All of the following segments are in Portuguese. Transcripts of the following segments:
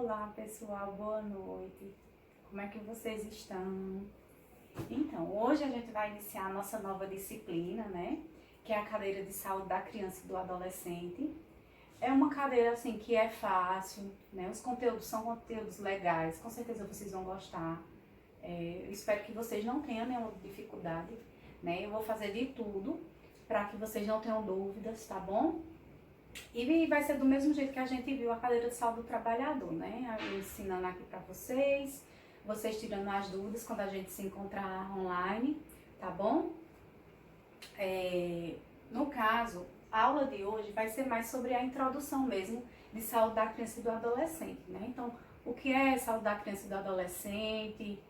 Olá pessoal, boa noite. Como é que vocês estão? Então, hoje a gente vai iniciar a nossa nova disciplina, né? Que é a cadeira de saúde da criança e do adolescente. É uma cadeira assim que é fácil, né? Os conteúdos são conteúdos legais, com certeza vocês vão gostar. Eu espero que vocês não tenham nenhuma dificuldade, né? Eu vou fazer de tudo para que vocês não tenham dúvidas, tá bom? E vai ser do mesmo jeito que a gente viu a cadeira de saúde do trabalhador, né? Eu ensinando aqui para vocês tirando as dúvidas quando a gente se encontrar online, tá bom? No caso, a aula de hoje vai ser mais sobre a introdução mesmo de saúde da criança e do adolescente, né? Então, o que é saúde da criança e do adolescente,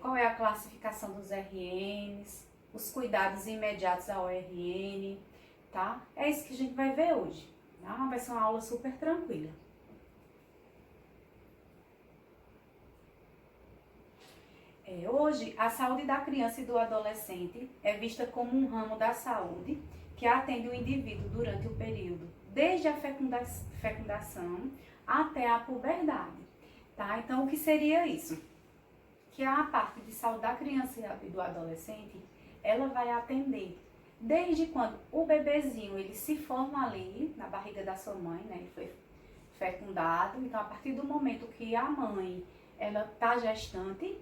qual é a classificação dos RNs, os cuidados imediatos ao RN, tá? É isso que a gente vai ver hoje, tá? Vai ser uma aula super tranquila. Hoje, a saúde da criança e do adolescente é vista como um ramo da saúde que atende o indivíduo durante o período desde a fecundação até a puberdade, tá? Então, o que seria isso? Que a parte de saúde da criança e do adolescente, ela vai atender desde quando o bebezinho ele se forma ali na barriga da sua mãe, né? Ele foi fecundado. Então, a partir do momento que a mãe ela está gestante,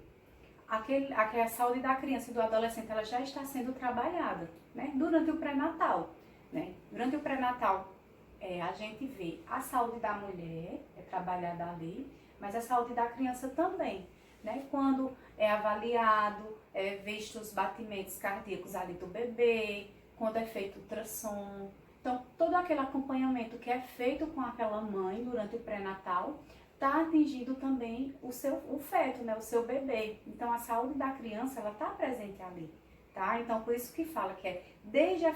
a saúde da criança e do adolescente ela já está sendo trabalhada, né? Durante o pré-natal, né? Durante o pré-natal, a gente vê a saúde da mulher é trabalhada ali, mas a saúde da criança também, né? Quando é avaliado, visto os batimentos cardíacos ali do bebê, quando é feito ultrassom. Então, todo aquele acompanhamento que é feito com aquela mãe durante o pré-natal está atingindo também o feto, né? O seu bebê. Então, a saúde da criança, ela está presente ali, tá? Então, por isso que fala que é desde a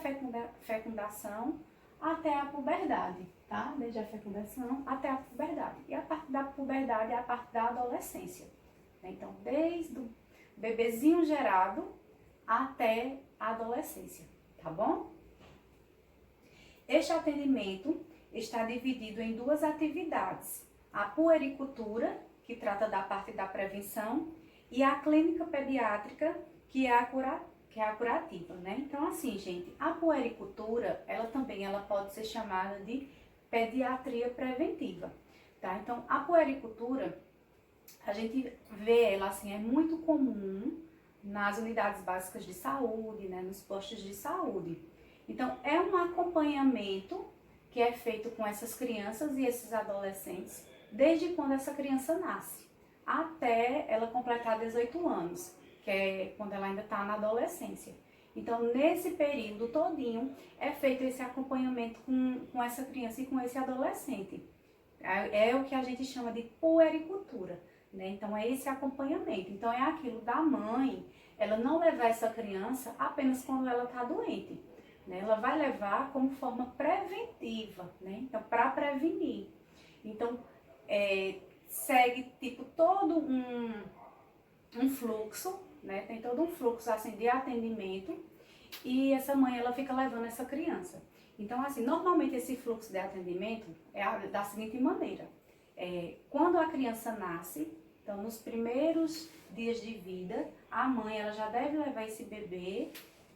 fecundação até a puberdade, tá? Desde a fecundação até a puberdade. E a parte da puberdade é a parte da adolescência. Então, desde o bebezinho gerado até a adolescência, tá bom? Este atendimento está dividido em duas atividades. A puericultura, que trata da parte da prevenção, e a clínica pediátrica, que é a curativa, né? Então, assim, gente, a puericultura, ela pode ser chamada de pediatria preventiva, tá? Então, a puericultura, a gente vê ela assim, é muito comum nas unidades básicas de saúde, né, nos postos de saúde. Então, é um acompanhamento que é feito com essas crianças e esses adolescentes desde quando essa criança nasce, até ela completar 18 anos, que é quando ela ainda está na adolescência. Então, nesse período todinho, é feito esse acompanhamento com essa criança e com esse adolescente. É o que a gente chama de puericultura, né? Então, é esse acompanhamento. Então, é aquilo da mãe, ela não levar essa criança apenas quando ela está doente, né? Ela vai levar como forma preventiva, né? Então, para prevenir. Então, segue, tipo, todo um fluxo, né? Tem todo um fluxo, assim, de atendimento e essa mãe, ela fica levando essa criança. Então, assim, normalmente esse fluxo de atendimento é da seguinte maneira. Quando a criança nasce, então nos primeiros dias de vida, a mãe ela já deve levar esse bebê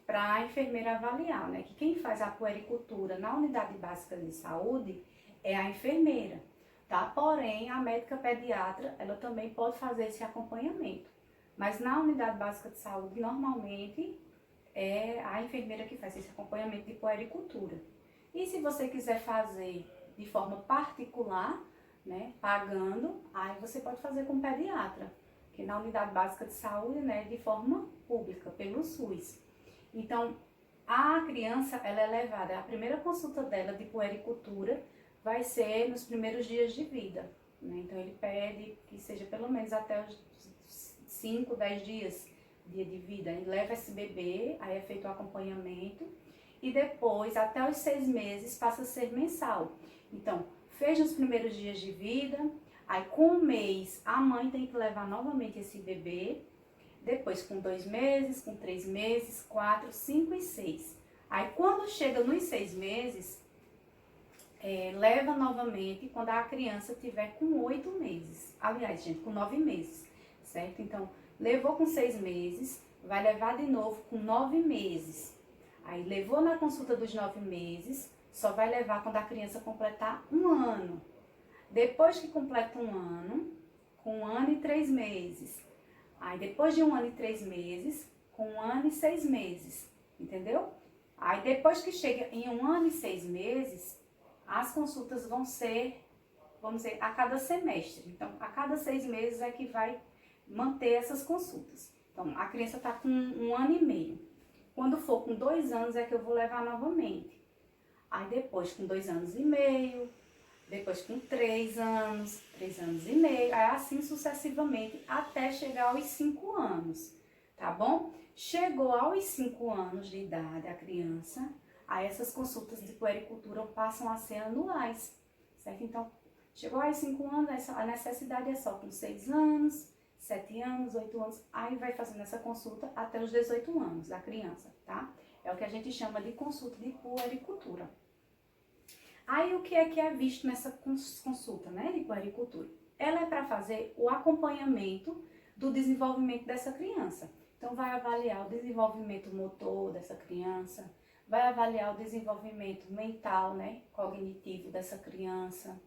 para a enfermeira avaliar, né? Que quem faz a puericultura na unidade básica de saúde é a enfermeira, tá? Porém, a médica pediatra, ela também pode fazer esse acompanhamento. Mas na unidade básica de saúde, normalmente, é a enfermeira que faz esse acompanhamento de puericultura. E se você quiser fazer de forma particular, né, pagando, aí você pode fazer com o pediatra, que na unidade básica de saúde, né, de forma pública, pelo SUS. Então, a criança, ela é levada, a primeira consulta dela de puericultura vai ser nos primeiros dias de vida, né? Então, ele pede que seja pelo menos até os 5, 10 dias de vida. Ele leva esse bebê, aí é feito o acompanhamento e depois, até os 6 meses, passa a ser mensal. Então, fez nos primeiros dias de vida, aí com 1 mês, a mãe tem que levar novamente esse bebê, depois com 2 meses, com 3 meses, 4, 5 e 6. Aí quando chega nos 6 meses, leva novamente quando a criança tiver com 8 meses. Aliás, gente, com 9 meses, certo? Então, levou com 6 meses, vai levar de novo com 9 meses. Aí, levou na consulta dos 9 meses, só vai levar quando a criança completar 1 ano. Depois que completa 1 ano, com 1 ano e 3 meses. Aí, depois de 1 ano e 3 meses, com 1 ano e 6 meses. Entendeu? Aí, depois que chega em 1 ano e 6 meses, as consultas vão ser, vamos dizer, a cada semestre. Então, a cada 6 meses é que vai manter essas consultas. Então, a criança está com 1 ano e meio. Quando for com 2 anos é que eu vou levar novamente. Aí, depois com 2 anos e meio, depois com 3 anos, 3 anos e meio, aí assim sucessivamente até chegar aos 5 anos, tá bom? Chegou aos 5 anos de idade a criança, aí essas consultas de puericultura passam a ser anuais, certo? Então, chegou aos 5 anos, a necessidade é só com 6 anos, 7 anos, 8 anos, aí vai fazendo essa consulta até os 18 anos da criança, tá? É o que a gente chama de consulta de puericultura. Aí o que é visto nessa consulta, né, de puericultura? Ela é para fazer o acompanhamento do desenvolvimento dessa criança. Então vai avaliar o desenvolvimento motor dessa criança, vai avaliar o desenvolvimento mental, né, cognitivo dessa criança.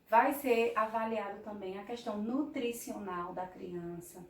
Vai ser avaliado também a questão nutricional da criança.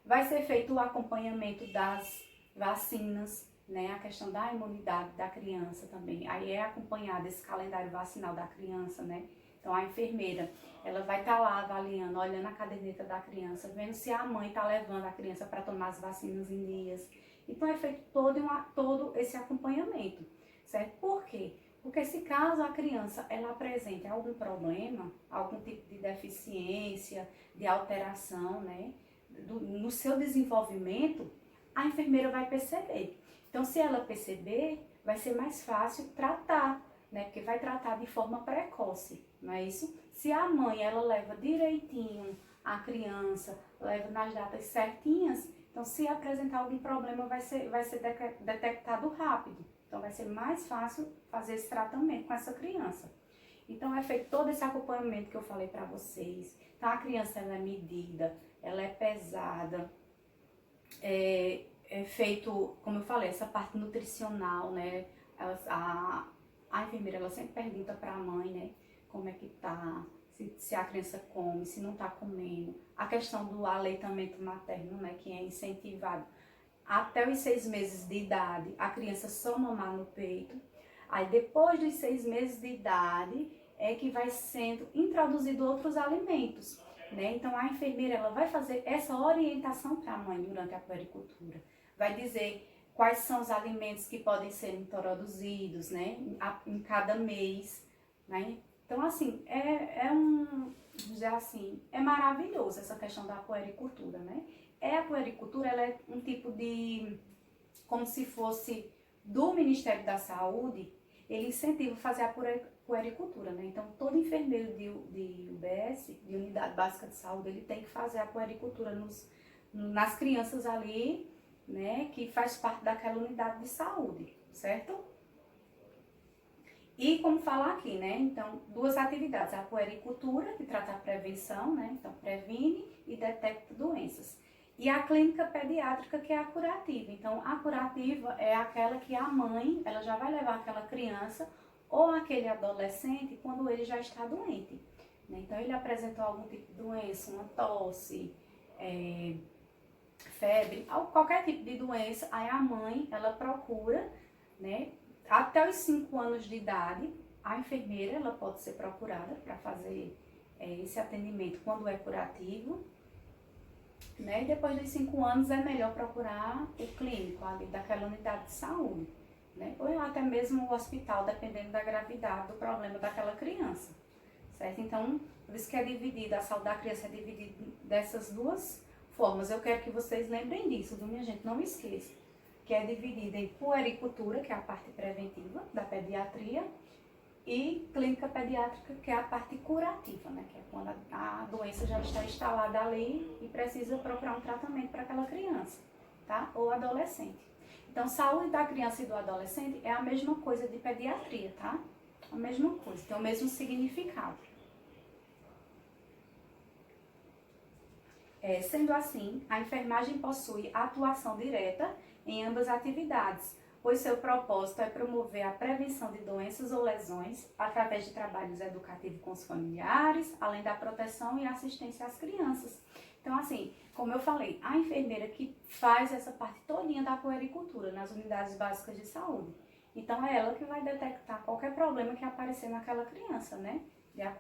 Vai ser feito o acompanhamento das vacinas, né, a questão da imunidade da criança também. Aí é acompanhado esse calendário vacinal da criança, né? Então a enfermeira, ela vai estar lá avaliando, olhando a caderneta da criança, vendo se a mãe está levando a criança para tomar as vacinas em dias. Então é feito todo esse acompanhamento, certo? Por quê? Porque se caso a criança ela apresente algum problema, algum tipo de deficiência, de alteração, né, no seu desenvolvimento, a enfermeira vai perceber. Então, se ela perceber, vai ser mais fácil tratar, né? Porque vai tratar de forma precoce, não é isso? Se a mãe, ela leva direitinho a criança, leva nas datas certinhas, então se apresentar algum problema vai ser detectado rápido. Então, vai ser mais fácil fazer esse tratamento com essa criança. Então, é feito todo esse acompanhamento que eu falei para vocês. Então, a criança, ela é medida, ela é pesada, é feito, como eu falei, essa parte nutricional, né? A enfermeira, ela sempre pergunta para a mãe, né? Como é que tá, se a criança come, se não tá comendo. A questão do aleitamento materno, né? Que é incentivado até os 6 meses de idade, a criança só mamar no peito. Aí, depois dos 6 meses de idade, é que vai sendo introduzido outros alimentos, né? Então, a enfermeira, ela vai fazer essa orientação para a mãe durante a puericultura. Vai dizer quais são os alimentos que podem ser introduzidos, né, em cada mês, né? Então, assim, vamos dizer assim, é maravilhoso essa questão da puericultura, né? A puericultura, ela é um tipo de, como se fosse do Ministério da Saúde, ele incentiva fazer a puericultura, né? Então, todo enfermeiro de UBS, de Unidade Básica de Saúde, ele tem que fazer a puericultura nas crianças ali, né, que faz parte daquela unidade de saúde, certo? E como falar aqui, né, então, 2 atividades, a puericultura, que trata a prevenção, né, então previne e detecta doenças. E a clínica pediátrica, que é a curativa. Então, a curativa é aquela que a mãe, ela já vai levar aquela criança ou aquele adolescente quando ele já está doente, né? Então, ele apresentou algum tipo de doença, uma tosse, febre, qualquer tipo de doença, aí a mãe, ela procura, né, até os 5 anos de idade, a enfermeira, ela pode ser procurada para fazer esse atendimento quando é curativo, né, e depois dos 5 anos é melhor procurar o clínico ali daquela unidade de saúde, né, ou até mesmo o hospital, dependendo da gravidade do problema daquela criança, certo? Então, por isso que é dividida, a saúde da criança é dividida dessas 2 formas. Eu quero que vocês lembrem disso, viu, minha gente? Não esqueça. Que é dividida em puericultura, que é a parte preventiva da pediatria, e clínica pediátrica, que é a parte curativa, né? Que é quando a doença já está instalada ali e precisa procurar um tratamento para aquela criança, tá? Ou adolescente. Então, saúde da criança e do adolescente é a mesma coisa de pediatria, tá? A mesma coisa, tem o mesmo significado. Sendo assim, a enfermagem possui atuação direta em ambas as atividades, pois seu propósito é promover a prevenção de doenças ou lesões através de trabalhos educativos com os familiares, além da proteção e assistência às crianças. Então, assim, como eu falei, a enfermeira que faz essa parte todinha da puericultura nas unidades básicas de saúde. Então, é ela que vai detectar qualquer problema que aparecer naquela criança, né?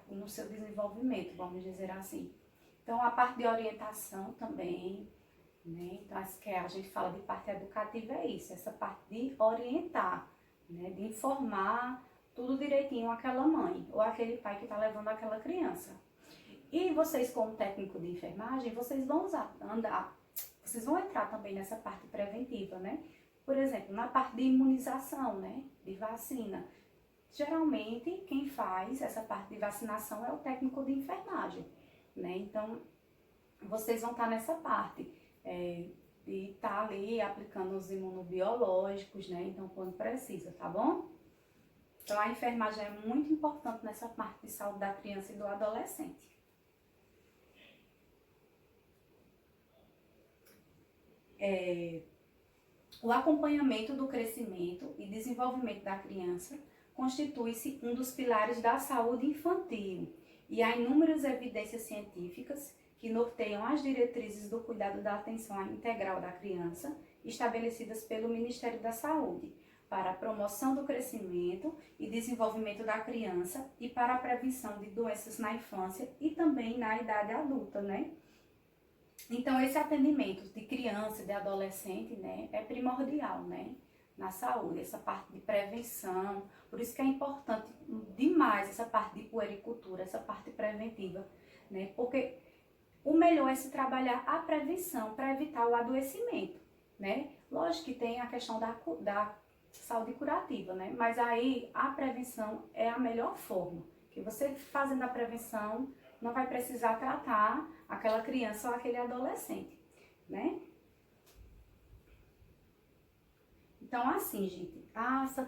No seu desenvolvimento, vamos dizer assim. Então, a parte de orientação também, né? Então, que a gente fala de parte educativa é isso, essa parte de orientar, né? De informar tudo direitinho àquela mãe ou aquele pai que está levando aquela criança. E vocês, como técnico de enfermagem, vocês vão vocês vão entrar também nessa parte preventiva, né? Por exemplo, na parte de imunização, né? De vacina. Geralmente, quem faz essa parte de vacinação é o técnico de enfermagem, né? Então, vocês vão estar nessa parte de estar ali aplicando os imunobiológicos, né? Então, quando precisa, tá bom? Então, a enfermagem é muito importante nessa parte de saúde da criança e do adolescente. O acompanhamento do crescimento e desenvolvimento da criança constitui-se um dos pilares da saúde infantil e há inúmeras evidências científicas que norteiam as diretrizes do cuidado da atenção integral da criança estabelecidas pelo Ministério da Saúde para a promoção do crescimento e desenvolvimento da criança e para a prevenção de doenças na infância e também na idade adulta, né? Então, esse atendimento de criança e de adolescente, né, é primordial, né, na saúde, essa parte de prevenção. Por isso que é importante demais essa parte de puericultura, essa parte preventiva, né, porque o melhor é se trabalhar a prevenção para evitar o adoecimento, né. Lógico que tem a questão da saúde curativa, né, mas aí a prevenção é a melhor forma, que você fazendo a prevenção não vai precisar tratar aquela criança ou aquele adolescente, né? Então, assim, gente,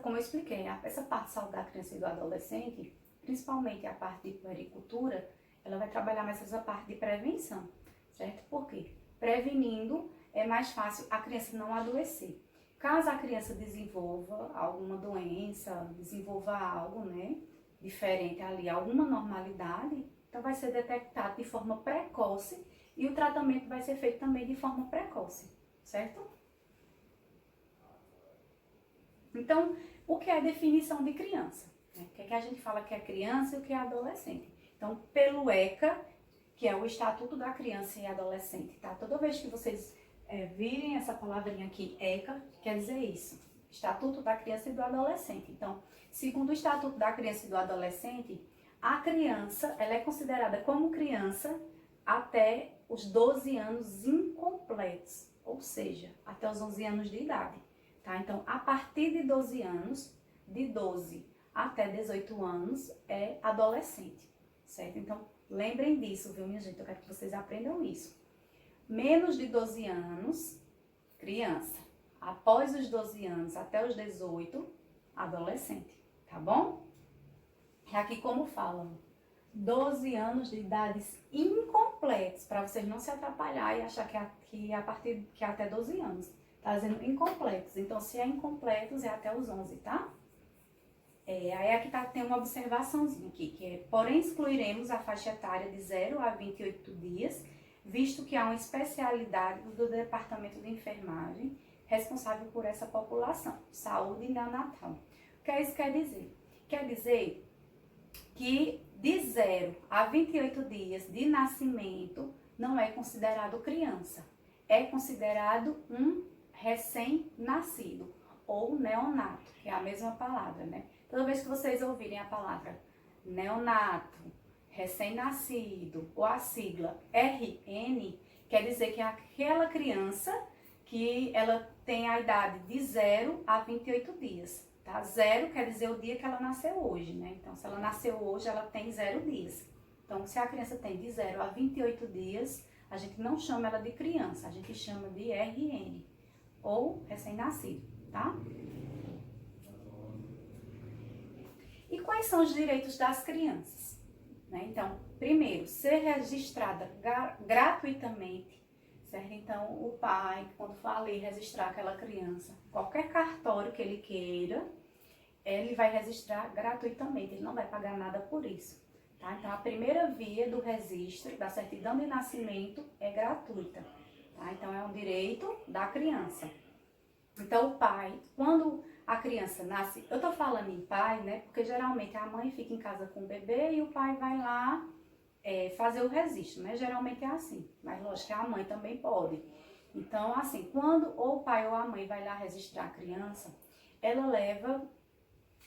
como eu expliquei, essa parte de saúde da criança e do adolescente, principalmente a parte de puericultura, ela vai trabalhar mais essa parte de prevenção, certo? Por quê? Prevenindo é mais fácil a criança não adoecer. Caso a criança desenvolva alguma doença, desenvolva algo, né, diferente ali, alguma normalidade, então vai ser detectado de forma precoce e o tratamento vai ser feito também de forma precoce, certo? Então, o que é definição de criança? O que é que a gente fala que é criança e o que é adolescente? Então, pelo ECA, que é o Estatuto da Criança e Adolescente, tá? Toda vez que vocês virem essa palavrinha aqui, ECA, quer dizer isso, Estatuto da Criança e do Adolescente. Então, segundo o Estatuto da Criança e do Adolescente, a criança, ela é considerada como criança até os 12 anos incompletos, ou seja, até os 11 anos de idade, tá? Então, a partir de 12 anos, de 12 até 18 anos, é adolescente, certo? Então, lembrem disso, viu, minha gente? Eu quero que vocês aprendam isso. Menos de 12 anos, criança. Após os 12 anos até os 18, adolescente, tá bom? É aqui como falam, 12 anos de idades incompletos, para vocês não se atrapalhar e achar que é até 12 anos. Tá dizendo incompletos, então se é incompletos é até os 11, tá? Aí aqui tem uma observaçãozinha aqui, que é, porém excluiremos a faixa etária de 0 a 28 dias, visto que há uma especialidade do Departamento de Enfermagem responsável por essa população, saúde neonatal. O que isso quer dizer? Quer dizer que de 0 a 28 dias de nascimento não é considerado criança, é considerado um recém-nascido ou neonato, que é a mesma palavra, né? Toda vez que vocês ouvirem a palavra neonato, recém-nascido ou a sigla RN, quer dizer que é aquela criança que ela tem a idade de 0 a 28 dias. Tá? 0 quer dizer o dia que ela nasceu hoje, né? Então, se ela nasceu hoje, ela tem 0 dias. Então, se a criança tem de 0 a 28 dias, a gente não chama ela de criança, a gente chama de RN, ou recém-nascido, tá? E quais são os direitos das crianças? Né? Então, primeiro, ser registrada gratuitamente, certo? Então, o pai, quando for ali registrar aquela criança, qualquer cartório que ele queira, ele vai registrar gratuitamente, ele não vai pagar nada por isso. Tá? Então, a primeira via do registro, da certidão de nascimento, é gratuita. Tá? Então, é um direito da criança. Então, o pai, quando a criança nasce, eu tô falando em pai, né? Porque geralmente a mãe fica em casa com o bebê e o pai vai lá fazer o registro, né? Geralmente é assim, mas lógico que a mãe também pode. Então, assim, quando ou o pai ou a mãe vai lá registrar a criança, ela leva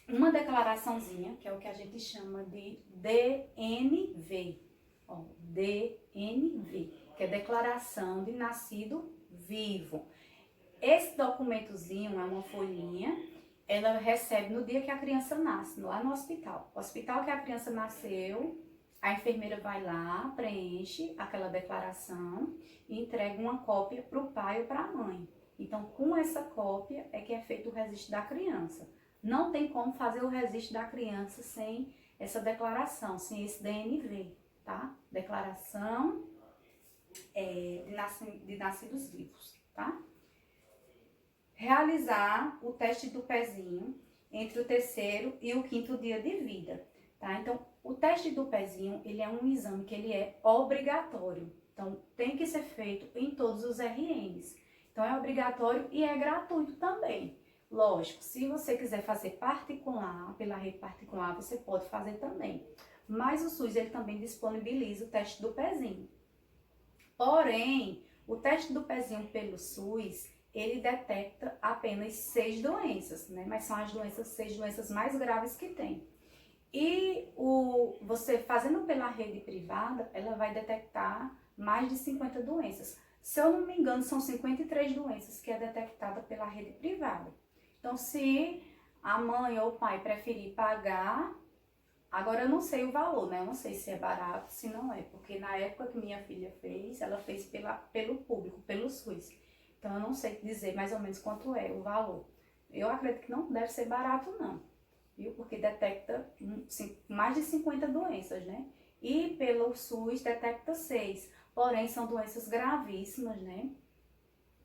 uma declaraçãozinha, que é o que a gente chama de DNV. Ó, DNV, que é Declaração de Nascido Vivo. Esse documentozinho é uma folhinha, ela recebe no dia que a criança nasce, lá no hospital. O hospital que a criança nasceu, a enfermeira vai lá, preenche aquela declaração e entrega uma cópia para o pai ou para a mãe. Então, com essa cópia é que é feito o registro da criança. Não tem como fazer o registro da criança sem essa declaração, sem esse DNV, tá? Declaração de nascidos vivos, tá? Realizar o teste do pezinho entre o terceiro e o quinto dia de vida, tá? Então, o teste do pezinho, ele é um exame que ele é obrigatório. Então, tem que ser feito em todos os RNs. Então, é obrigatório e é gratuito também. Lógico, se você quiser fazer particular, pela rede particular, você pode fazer também. Mas o SUS, ele também disponibiliza o teste do pezinho. Porém, o teste do pezinho pelo SUS, ele detecta apenas 6 doenças, né? Mas são as 6 doenças mais graves que tem. E você fazendo pela rede privada, ela vai detectar mais de 50 doenças. Se eu não me engano, são 53 doenças que é detectada pela rede privada. Então, se a mãe ou o pai preferir pagar, agora eu não sei o valor, né? Eu não sei se é barato, se não é, porque na época que minha filha fez, ela fez pelo público, pelo SUS. Então, eu não sei dizer mais ou menos quanto é o valor. Eu acredito que não deve ser barato, não, viu? Porque detecta mais de 50 doenças, né? E pelo SUS detecta 6, porém são doenças gravíssimas, né?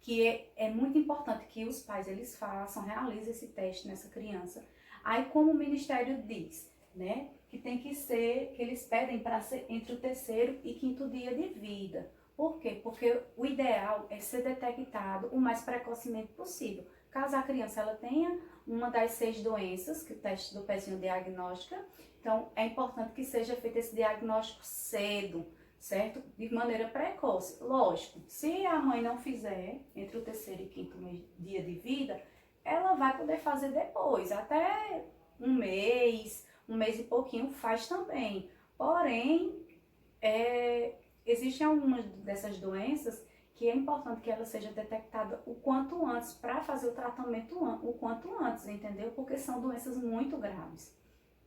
Que é muito importante que os pais eles façam, realizem esse teste nessa criança. Aí, como o Ministério diz, né? Que tem que ser, que eles pedem para ser entre o terceiro e quinto dia de vida. Por quê? Porque o ideal é ser detectado o mais precocemente possível. Caso a criança ela tenha uma das 6 doenças, que o teste do pezinho diagnóstica, então é importante que seja feito esse diagnóstico cedo, certo? De maneira precoce. Lógico, se a mãe não fizer entre o terceiro e quinto dia de vida, ela vai poder fazer depois, até um mês e pouquinho faz também. Porém, existem algumas dessas doenças que é importante que ela seja detectada o quanto antes, para fazer o tratamento o quanto antes, entendeu? Porque são doenças muito graves,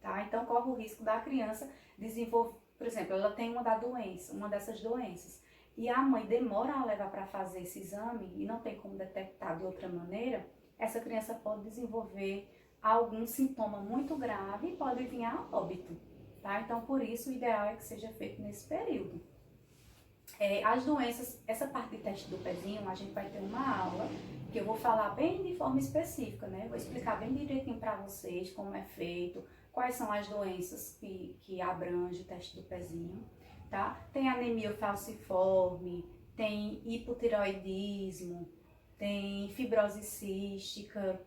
tá? Então, corre o risco da criança desenvolver, por exemplo, ela tem uma dessas doenças, e a mãe demora a levar para fazer esse exame e não tem como detectar de outra maneira, essa criança pode desenvolver algum sintoma muito grave e pode vir a óbito, tá? Então, por isso, o ideal é que seja feito nesse período. As doenças, essa parte de teste do pezinho, a gente vai ter uma aula que eu vou falar bem de forma específica, né? Vou explicar bem direitinho para vocês como é feito, quais são as doenças que abrange o teste do pezinho, tá? Tem anemia falciforme, tem hipotireoidismo, tem fibrose cística.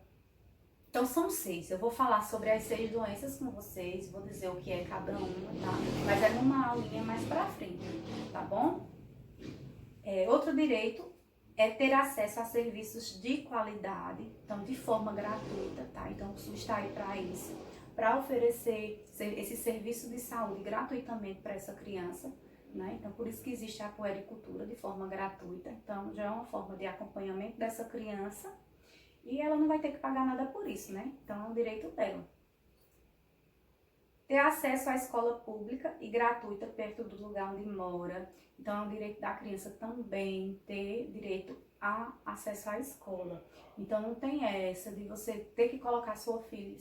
Então são 6. Eu vou falar sobre as 6 doenças com vocês, vou dizer o que é cada uma, tá? Mas é numa aulinha mais pra frente, tá bom? Outro direito é ter acesso a serviços de qualidade, então de forma gratuita, tá? Então o SUS está aí para isso, para oferecer esse serviço de saúde gratuitamente para essa criança, né? Então por isso que existe a puericultura de forma gratuita, então já é uma forma de acompanhamento dessa criança e ela não vai ter que pagar nada por isso, né? Então é um direito dela. Ter acesso à escola pública e gratuita perto do lugar onde mora. Então, é um direito da criança também ter direito a acesso à escola. Então, não tem essa de você ter que colocar seu filho,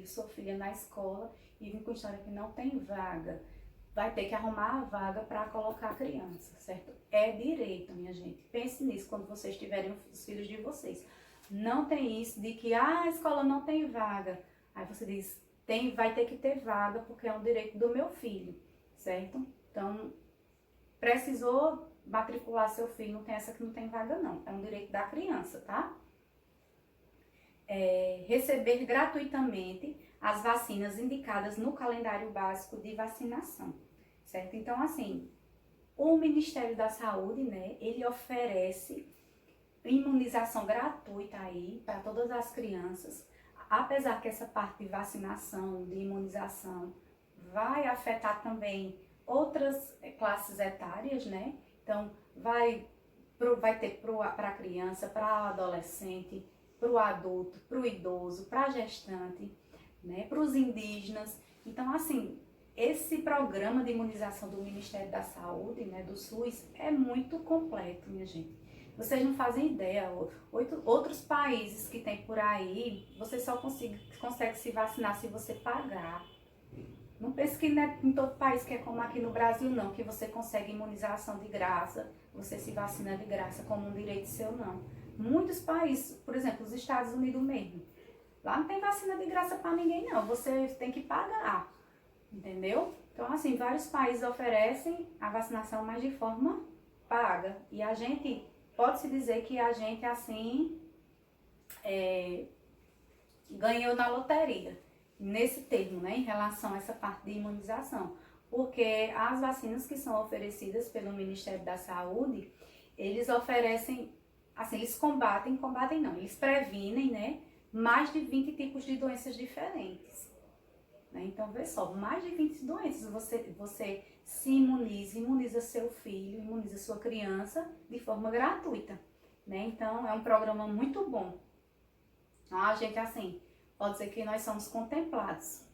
sua filha na escola e vir com história que não tem vaga, vai ter que arrumar a vaga para colocar a criança, certo? É direito, minha gente. Pense nisso quando vocês tiverem os filhos de vocês. Não tem isso de que a escola não tem vaga. Aí você diz, vai ter que ter vaga porque é um direito do meu filho, certo? Então, precisou matricular seu filho, não tem essa que não tem vaga não. É um direito da criança, tá? Receber gratuitamente as vacinas indicadas no calendário básico de vacinação, certo? Então, assim, o Ministério da Saúde, né, ele oferece imunização gratuita aí para todas as crianças, apesar que essa parte de vacinação, de imunização, vai afetar também outras classes etárias, né? Então, vai ter para a criança, para o adolescente, para o adulto, para o idoso, para a gestante, né? Para os indígenas. Então, assim, esse programa de imunização do Ministério da Saúde, né, do SUS, é muito completo, minha gente. Vocês não fazem ideia, outros países que tem por aí, você só consegue se vacinar se você pagar. Não pense que não é em todo país que é como aqui no Brasil, não, que você consegue imunização de graça, você se vacina de graça como um direito seu, não. Muitos países, por exemplo, os Estados Unidos mesmo, lá não tem vacina de graça para ninguém, não, você tem que pagar, entendeu? Então, assim, vários países oferecem a vacinação, mas de forma paga. E a gente, pode-se dizer que a gente, assim, ganhou na loteria, nesse termo, né, em relação a essa parte de imunização. Porque as vacinas que são oferecidas pelo Ministério da Saúde, eles oferecem, assim, eles combatem não, eles previnem, né, mais de 20 tipos de doenças diferentes. Né? Então, vê só, mais de 20 doenças você se imuniza seu filho, imuniza sua criança de forma gratuita. Né? Então, é um programa muito bom. Então, a gente, assim, pode dizer que nós somos contemplados.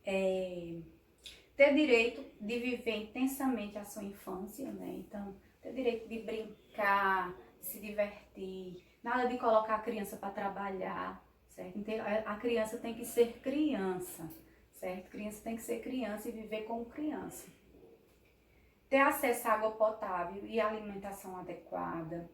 Ter direito de viver intensamente a sua infância, né? Então, ter direito de brincar, de se divertir, nada de colocar a criança para trabalhar, certo? Então, a criança tem que ser criança, certo? A criança tem que ser criança e viver como criança. Ter acesso à água potável e alimentação adequada.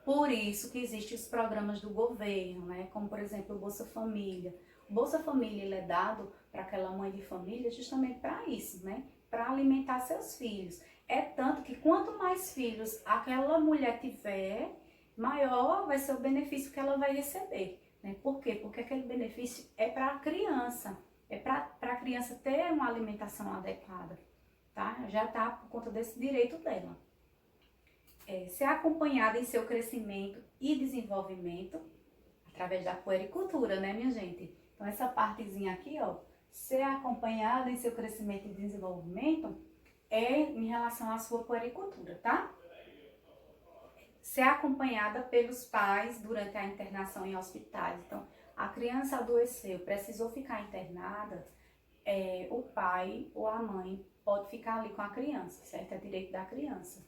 Por isso que existem os programas do governo, né? Como, por exemplo, o Bolsa Família. O Bolsa Família ele é dado para aquela mãe de família justamente para isso, né? Para alimentar seus filhos. É tanto que quanto mais filhos aquela mulher tiver, maior vai ser o benefício que ela vai receber. Né? Por quê? Porque aquele benefício é para a criança. É para a criança ter uma alimentação adequada. Tá? Já está por conta desse direito dela. Ser acompanhada em seu crescimento e desenvolvimento através da puericultura, né, minha gente? Então, essa partezinha aqui, ó, ser acompanhada em seu crescimento e desenvolvimento é em relação à sua puericultura, tá? Ser acompanhada pelos pais durante a internação em hospitais. Então, a criança adoeceu, precisou ficar internada, o pai ou a mãe pode ficar ali com a criança, certo? É direito da criança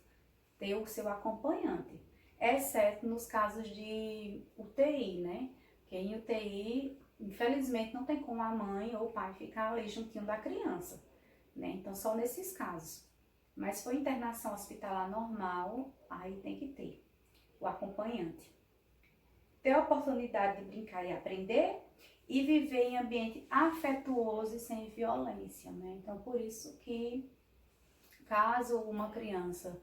ter o seu acompanhante, exceto nos casos de UTI, né? Porque em UTI, infelizmente, não tem como a mãe ou o pai ficar ali juntinho da criança, né? Então, só nesses casos. Mas se for internação hospitalar normal, aí tem que ter o acompanhante. Ter a oportunidade de brincar e aprender e viver em ambiente afetuoso e sem violência, né? Então, por isso que, caso uma criança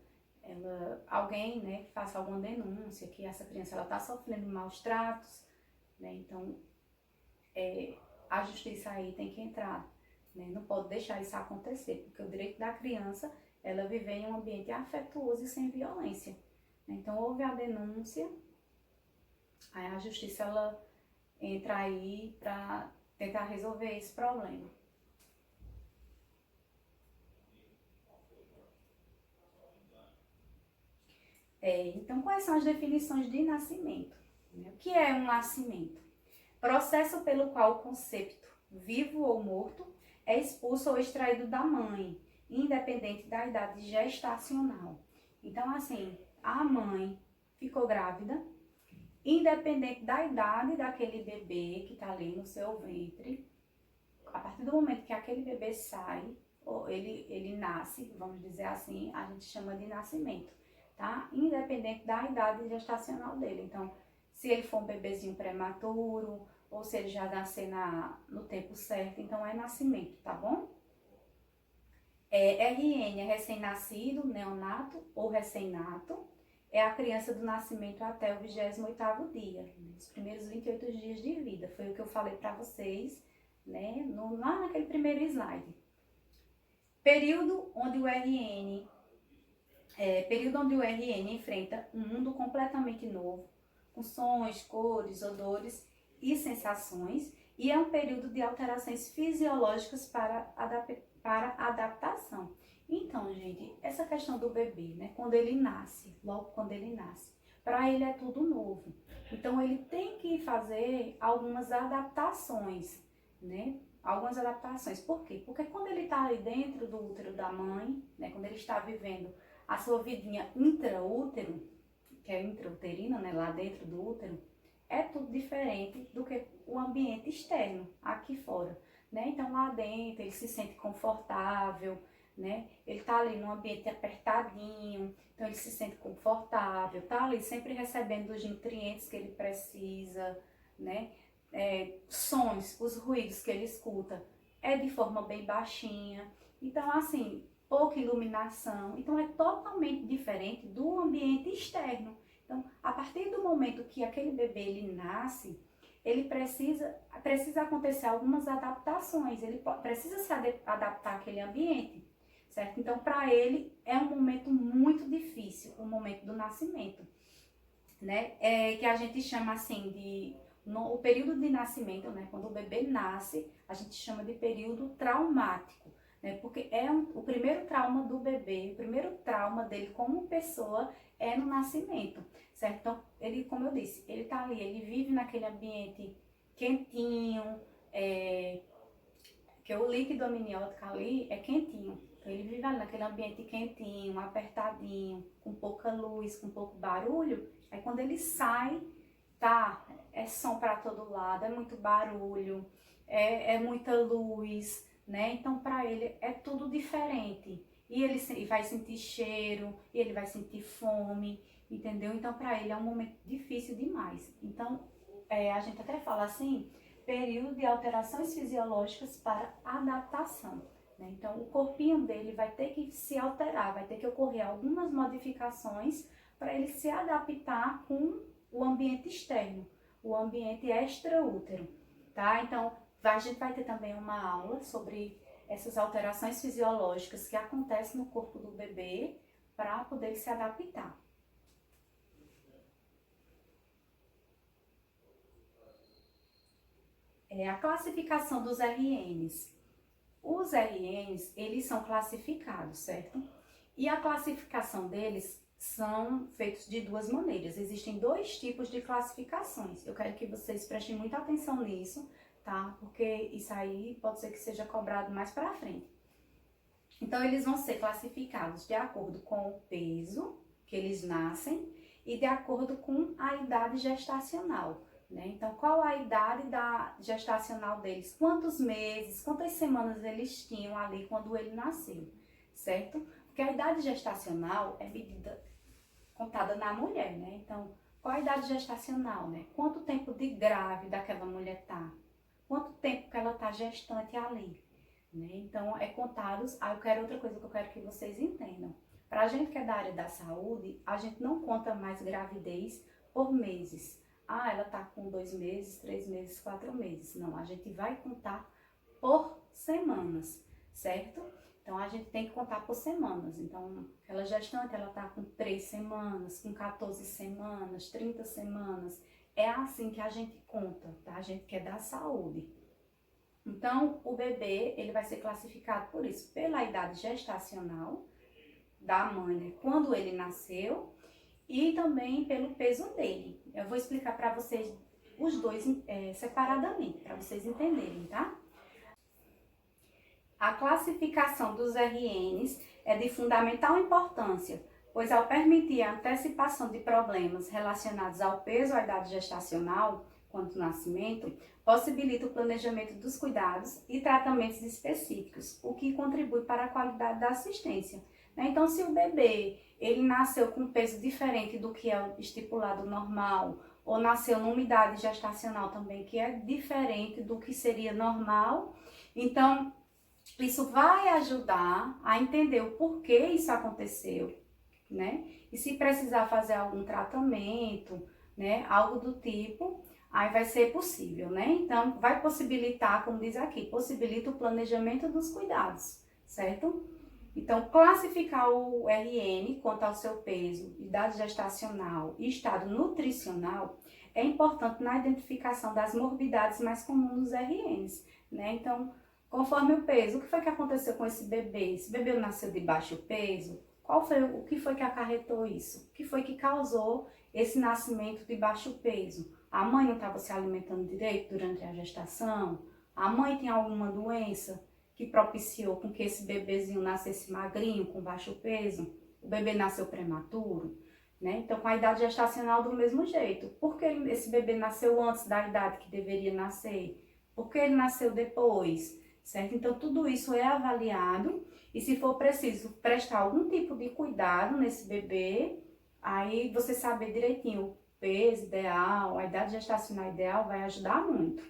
alguém, né, faça alguma denúncia que essa criança está sofrendo maus tratos, né, então a justiça aí tem que entrar, né, não pode deixar isso acontecer, porque o direito da criança ela viver em um ambiente afetuoso e sem violência. Né, então houve a denúncia, aí a justiça ela entra aí para tentar resolver esse problema. Então, quais são as definições de nascimento? O que é um nascimento? Processo pelo qual o concepto, vivo ou morto, é expulso ou extraído da mãe, independente da idade gestacional. Então, assim, a mãe ficou grávida independente da idade daquele bebê que está ali no seu ventre, a partir do momento que aquele bebê sai, ou ele nasce, vamos dizer assim, a gente chama de nascimento, tá? Independente da idade gestacional dele. Então, se ele for um bebezinho prematuro, ou se ele já nascer no tempo certo, então é nascimento, tá bom? RN é recém-nascido, neonato ou recém-nato. É a criança do nascimento até o 28º dia, os primeiros 28 dias de vida. Foi o que eu falei para vocês, né, lá naquele primeiro slide. Período onde o RN enfrenta um mundo completamente novo, com sons, cores, odores e sensações, e é um período de alterações fisiológicas para adaptação. Então, gente, essa questão do bebê, né, quando ele nasce, logo quando ele nasce, para ele é tudo novo. Então, ele tem que fazer algumas adaptações, né? Algumas adaptações. Por quê? Porque quando ele está ali dentro do útero da mãe, né, quando ele está vivendo a sua vidinha intraútero, que é intrauterina, né, lá dentro do útero, é tudo diferente do que o ambiente externo, aqui fora, né? Então, lá dentro, ele se sente confortável, né? Ele tá ali num ambiente apertadinho, então ele se sente confortável, tá ali sempre recebendo os nutrientes que ele precisa, né? Sons, os ruídos que ele escuta é de forma bem baixinha, então assim, pouca iluminação, então é totalmente diferente do ambiente externo. Então, a partir do momento que aquele bebê ele nasce, ele precisa acontecer algumas adaptações, ele precisa se adaptar àquele ambiente, certo? Então, para ele é um momento muito difícil, o momento do nascimento, né? Que a gente chama assim o período de nascimento, né? Quando o bebê nasce, a gente chama de período traumático, né? Porque o primeiro trauma do bebê, o primeiro trauma dele como pessoa é no nascimento, certo? Então, ele, como eu disse, ele tá ali, ele vive naquele ambiente quentinho, que o líquido amniótico ali é quentinho. Então, ele vive ali naquele ambiente quentinho, apertadinho, com pouca luz, com pouco barulho. Aí quando ele sai, tá, é som para todo lado, é muito barulho, é muita luz, né? Então para ele é tudo diferente. E ele vai sentir cheiro, e ele vai sentir fome, entendeu? Então para ele é um momento difícil demais. Então a gente até fala assim, período de alterações fisiológicas para adaptação, né? Então o corpinho dele vai ter que se alterar, vai ter que ocorrer algumas modificações para ele se adaptar com o ambiente externo, o ambiente extraútero, tá? Então, a gente vai ter também uma aula sobre essas alterações fisiológicas que acontecem no corpo do bebê para poder se adaptar. A classificação dos RNs. Os RNs, eles são classificados, certo? E a classificação deles são feitos de duas maneiras. Existem dois tipos de classificações. Eu quero que vocês prestem muita atenção nisso, tá? Porque isso aí pode ser que seja cobrado mais para frente. Então, eles vão ser classificados de acordo com o peso que eles nascem e de acordo com a idade gestacional, né? Então, qual a idade gestacional deles? Quantos meses, quantas semanas eles tinham ali quando ele nasceu, certo? Porque a idade gestacional é medida, contada na mulher, né? Então, qual a idade gestacional, né? Quanto tempo de grávida aquela mulher tá? Quanto tempo que ela tá gestante ali, né? Então, é contados. Eu quero outra coisa que eu quero que vocês entendam. Pra gente que é da área da saúde, a gente não conta mais gravidez por meses. Ela tá com 2 meses, 3 meses, 4 meses. Não, a gente vai contar por semanas, certo? Então, a gente tem que contar por semanas. Então, aquela gestante, ela tá com 3 semanas, com 14 semanas, 30 semanas. É assim que a gente conta, tá? A gente que é da saúde. Então, o bebê, ele vai ser classificado por isso, pela idade gestacional da mãe, né? Quando ele nasceu, e também pelo peso dele. Eu vou explicar para vocês os dois separadamente, para vocês entenderem, tá? A classificação dos RNs é de fundamental importância pois ao permitir a antecipação de problemas relacionados ao peso ou à idade gestacional, quanto ao nascimento, possibilita o planejamento dos cuidados e tratamentos específicos, o que contribui para a qualidade da assistência. Então, se o bebê ele nasceu com um peso diferente do que é o estipulado normal, ou nasceu numa idade gestacional também que é diferente do que seria normal, então isso vai ajudar a entender o porquê isso aconteceu, né? E se precisar fazer algum tratamento, né, algo do tipo, aí vai ser possível, né? Então, vai possibilitar, como diz aqui, possibilita o planejamento dos cuidados, certo? Então, classificar o RN quanto ao seu peso, idade gestacional e estado nutricional é importante na identificação das morbidades mais comuns dos RNs, né? Então, conforme o peso, o que foi que aconteceu com esse bebê? Esse bebê nasceu de baixo peso? O que foi que acarretou isso? O que foi que causou esse nascimento de baixo peso? A mãe não estava se alimentando direito durante a gestação? A mãe tem alguma doença que propiciou com que esse bebezinho nascesse magrinho, com baixo peso? O bebê nasceu prematuro, né? Então, com a idade gestacional do mesmo jeito. Por que esse bebê nasceu antes da idade que deveria nascer? Por que ele nasceu depois? Certo? Então, tudo isso é avaliado e se for preciso prestar algum tipo de cuidado nesse bebê, aí você saber direitinho o peso ideal, a idade gestacional ideal vai ajudar muito.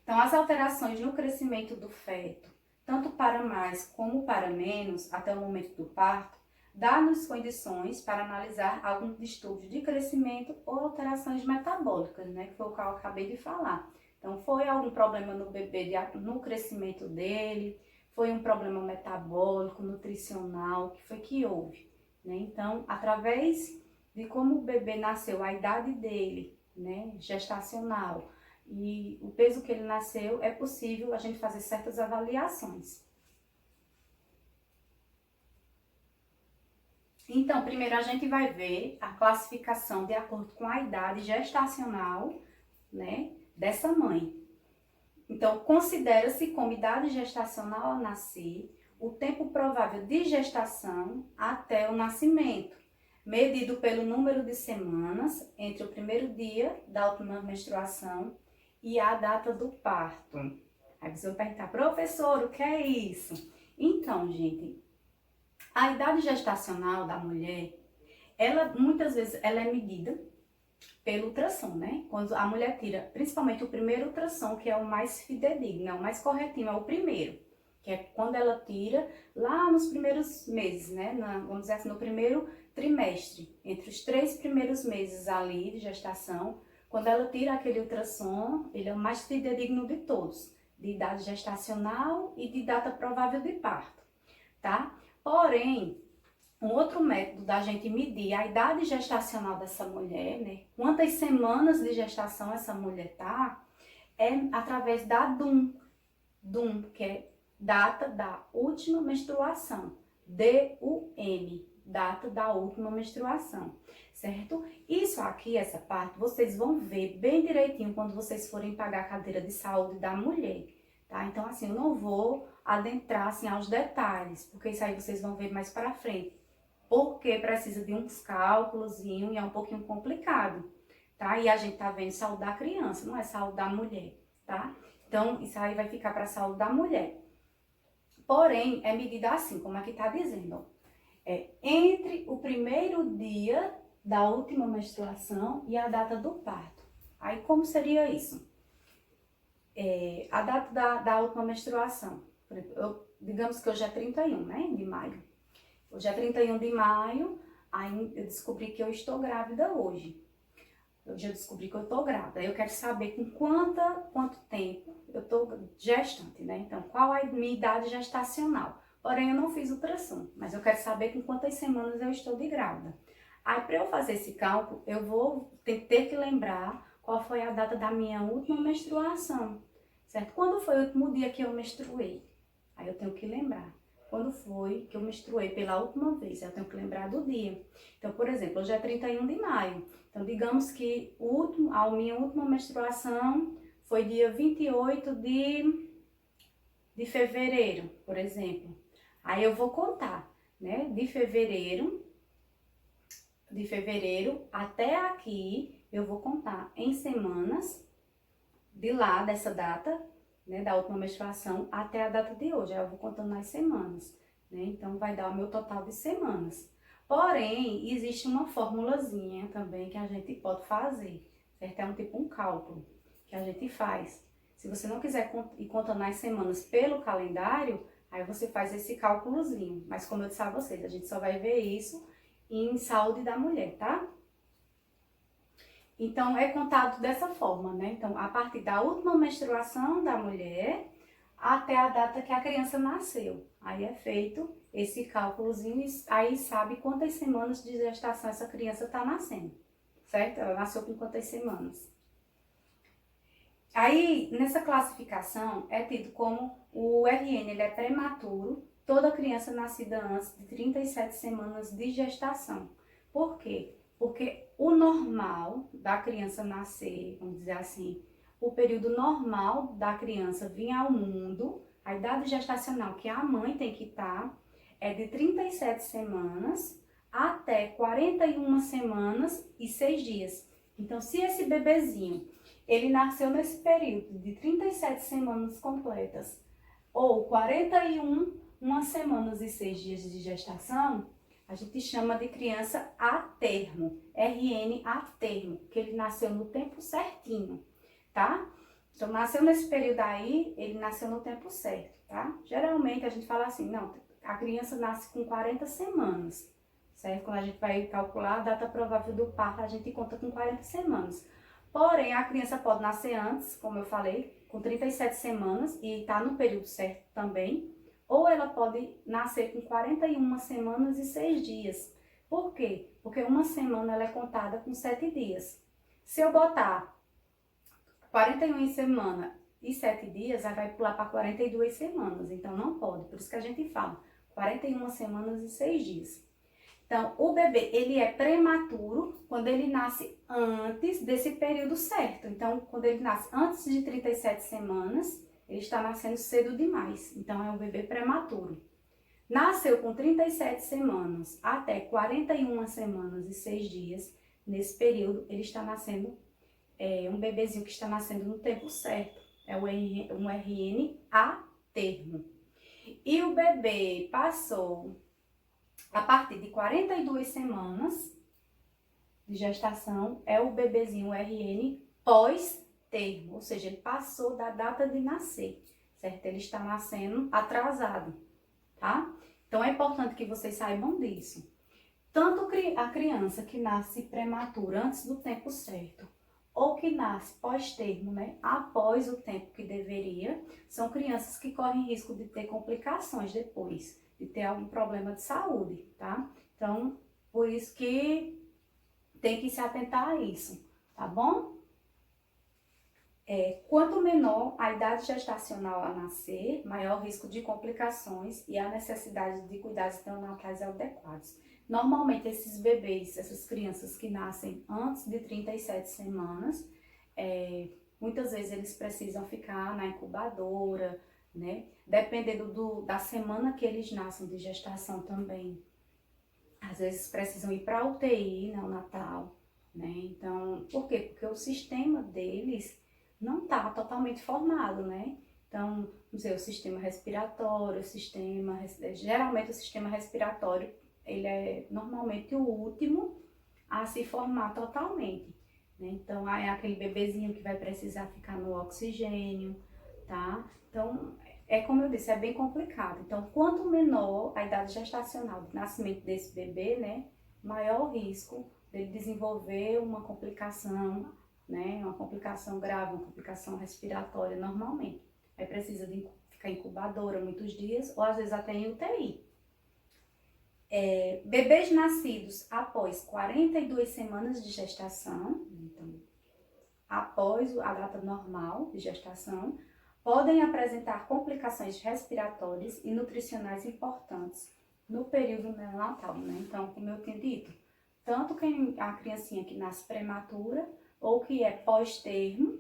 Então, as alterações no crescimento do feto, tanto para mais como para menos, até o momento do parto, dá-nos condições para analisar algum distúrbio de crescimento ou alterações metabólicas, né, que foi o que eu acabei de falar. Então, foi algum problema no bebê, no crescimento dele, foi um problema metabólico, nutricional, que foi que houve, né? Então, através de como o bebê nasceu, a idade dele, né, gestacional, e o peso que ele nasceu, é possível a gente fazer certas avaliações. Então, primeiro a gente vai ver a classificação de acordo com a idade gestacional, né, dessa mãe. Então, considera-se como idade gestacional ao nascer o tempo provável de gestação até o nascimento, medido pelo número de semanas entre o primeiro dia da última menstruação e a data do parto. Aí você vai perguntar, professor, o que é isso? Então, gente, a idade gestacional da mulher, ela muitas vezes ela é medida pelo ultrassom, né? Quando a mulher tira, principalmente o primeiro ultrassom, que é o mais fidedigno, é o mais corretinho, é o primeiro, que é quando ela tira lá nos primeiros meses, né? Vamos dizer assim, no primeiro trimestre, entre os 3 primeiros meses ali de gestação, quando ela tira aquele ultrassom, ele é o mais fidedigno de todos, de idade gestacional e de data provável de parto, tá? Porém, um outro método da gente medir a idade gestacional dessa mulher, né? Quantas semanas de gestação essa mulher tá, é através da DUM, que é data da última menstruação, DUM, data da última menstruação, certo? Isso aqui, essa parte, vocês vão ver bem direitinho quando vocês forem pagar a cadeira de saúde da mulher, tá? Então, assim, eu não vou adentrar, assim, aos detalhes, porque isso aí vocês vão ver mais pra frente, porque precisa de uns cálculos e é um pouquinho complicado, tá? E a gente tá vendo saúde da criança, não é saúde da mulher, tá? Então, isso aí vai ficar pra saúde da mulher. Porém, é medida assim, como aqui tá dizendo, ó. Entre o primeiro dia da última menstruação e a data do parto. Aí, como seria isso? A data da última menstruação. Por exemplo, digamos que hoje é 31, né, de maio. Hoje é 31 de maio, aí eu descobri que eu estou grávida hoje. Hoje eu descobri que eu estou grávida. Aí eu quero saber com quanto tempo eu estou gestante, né? Então, qual é a minha idade gestacional? Porém, eu não fiz ultrassom, mas eu quero saber com quantas semanas eu estou de grávida. Aí, para eu fazer esse cálculo, eu vou ter que lembrar qual foi a data da minha última menstruação, certo? Quando foi o último dia que eu menstruei? Aí eu tenho que lembrar. Quando foi que eu menstruei pela última vez? Eu tenho que lembrar do dia. Então, por exemplo, hoje é 31 de maio. Então, digamos que a minha última menstruação foi dia 28 de fevereiro, por exemplo. Aí eu vou contar né, de fevereiro até aqui, eu vou contar em semanas, de lá dessa data, né, da última menstruação até a data de hoje. Aí eu vou contando nas semanas, né? Então vai dar o meu total de semanas. Porém, existe uma formulazinha também que a gente pode fazer, certo? É um cálculo que a gente faz. Se você não quiser ir contando as semanas pelo calendário, aí você faz esse cálculozinho. Mas como eu disse a vocês, a gente só vai ver isso em saúde da mulher, tá? Então, é contado dessa forma, né? Então, a partir da última menstruação da mulher até a data que a criança nasceu. Aí é feito esse cálculozinho e aí sabe quantas semanas de gestação essa criança está nascendo, certo? Ela nasceu com quantas semanas. Aí, nessa classificação, é tido como o RN, ele é prematuro, toda criança nascida antes de 37 semanas de gestação. Por quê? Porque o normal da criança nascer, vamos dizer assim, o período normal da criança vir ao mundo, a idade gestacional que a mãe tem que estar, é de 37 semanas até 41 semanas e 6 dias. Então, se esse bebezinho ele nasceu nesse período de 37 semanas completas ou 41 semanas e 6 dias de gestação, a gente chama de criança a termo, RN a termo, que ele nasceu no tempo certinho, tá? Então, nasceu nesse período aí, ele nasceu no tempo certo, tá? Geralmente a gente fala assim, não, a criança nasce com 40 semanas, certo? Quando a gente vai calcular a data provável do parto, a gente conta com 40 semanas. Porém, a criança pode nascer antes, como eu falei, com 37 semanas e está no período certo também. Ou ela pode nascer com 41 semanas e 6 dias. Por quê? Porque uma semana ela é contada com 7 dias. Se eu botar 41 semanas e 7 dias, ela vai pular para 42 semanas. Então, não pode. Por isso que a gente fala 41 semanas e 6 dias. Então, o bebê, ele é prematuro quando ele nasce antes desse período certo. Então, quando ele nasce antes de 37 semanas, ele está nascendo cedo demais. Então, é um bebê prematuro. Nasceu com 37 semanas até 41 semanas e 6 dias. Nesse período, ele está nascendo, um bebezinho que está nascendo no tempo certo. É um RN a termo. E o bebê passou a partir de 42 semanas de gestação, é o bebezinho RN pós-termo, ou seja, ele passou da data de nascer, certo? Ele está nascendo atrasado, tá? Então, é importante que vocês saibam disso. Tanto a criança que nasce prematura antes do tempo certo, ou que nasce pós-termo, né, após o tempo que deveria, são crianças que correm risco de ter complicações depois, de ter algum problema de saúde, tá? Então, por isso que tem que se atentar a isso, tá bom? Quanto menor a idade gestacional a nascer, maior o risco de complicações e a necessidade de cuidados neonatais adequados. Normalmente, esses bebês, essas crianças que nascem antes de 37 semanas, muitas vezes eles precisam ficar na incubadora, né? Dependendo da semana que eles nascem de gestação também. Às vezes precisam ir para a UTI neonatal, né? Então, por quê? Porque o sistema deles não está totalmente formado, né? Então, vamos dizer, o sistema respiratório, geralmente o sistema respiratório, ele é normalmente o último a se formar totalmente, né? Então, é aquele bebezinho que vai precisar ficar no oxigênio, tá? Então, como eu disse, é bem complicado. Então, quanto menor a idade gestacional de nascimento desse bebê, né, maior o risco dele desenvolver uma complicação, né, uma complicação grave, uma complicação respiratória normalmente. Aí precisa de ficar em incubadora muitos dias, ou às vezes até em UTI. Bebês nascidos após 42 semanas de gestação, então, após a data normal de gestação, podem apresentar complicações respiratórias e nutricionais importantes no período neonatal, né? Então, como eu tinha dito, tanto a criancinha que nasce prematura ou que é pós-termo,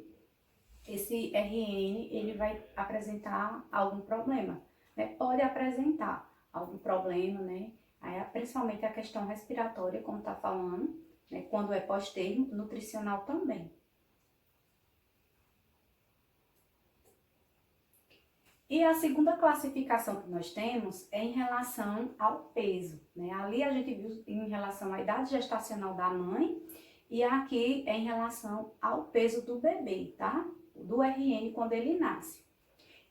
esse RN, ele vai apresentar algum problema, né? Pode apresentar algum problema, né? Aí, principalmente a questão respiratória, como está falando, né? Quando é pós-termo, nutricional também. E a segunda classificação que nós temos é em relação ao peso, né? Ali a gente viu em relação à idade gestacional da mãe e aqui é em relação ao peso do bebê, tá? Do RN quando ele nasce.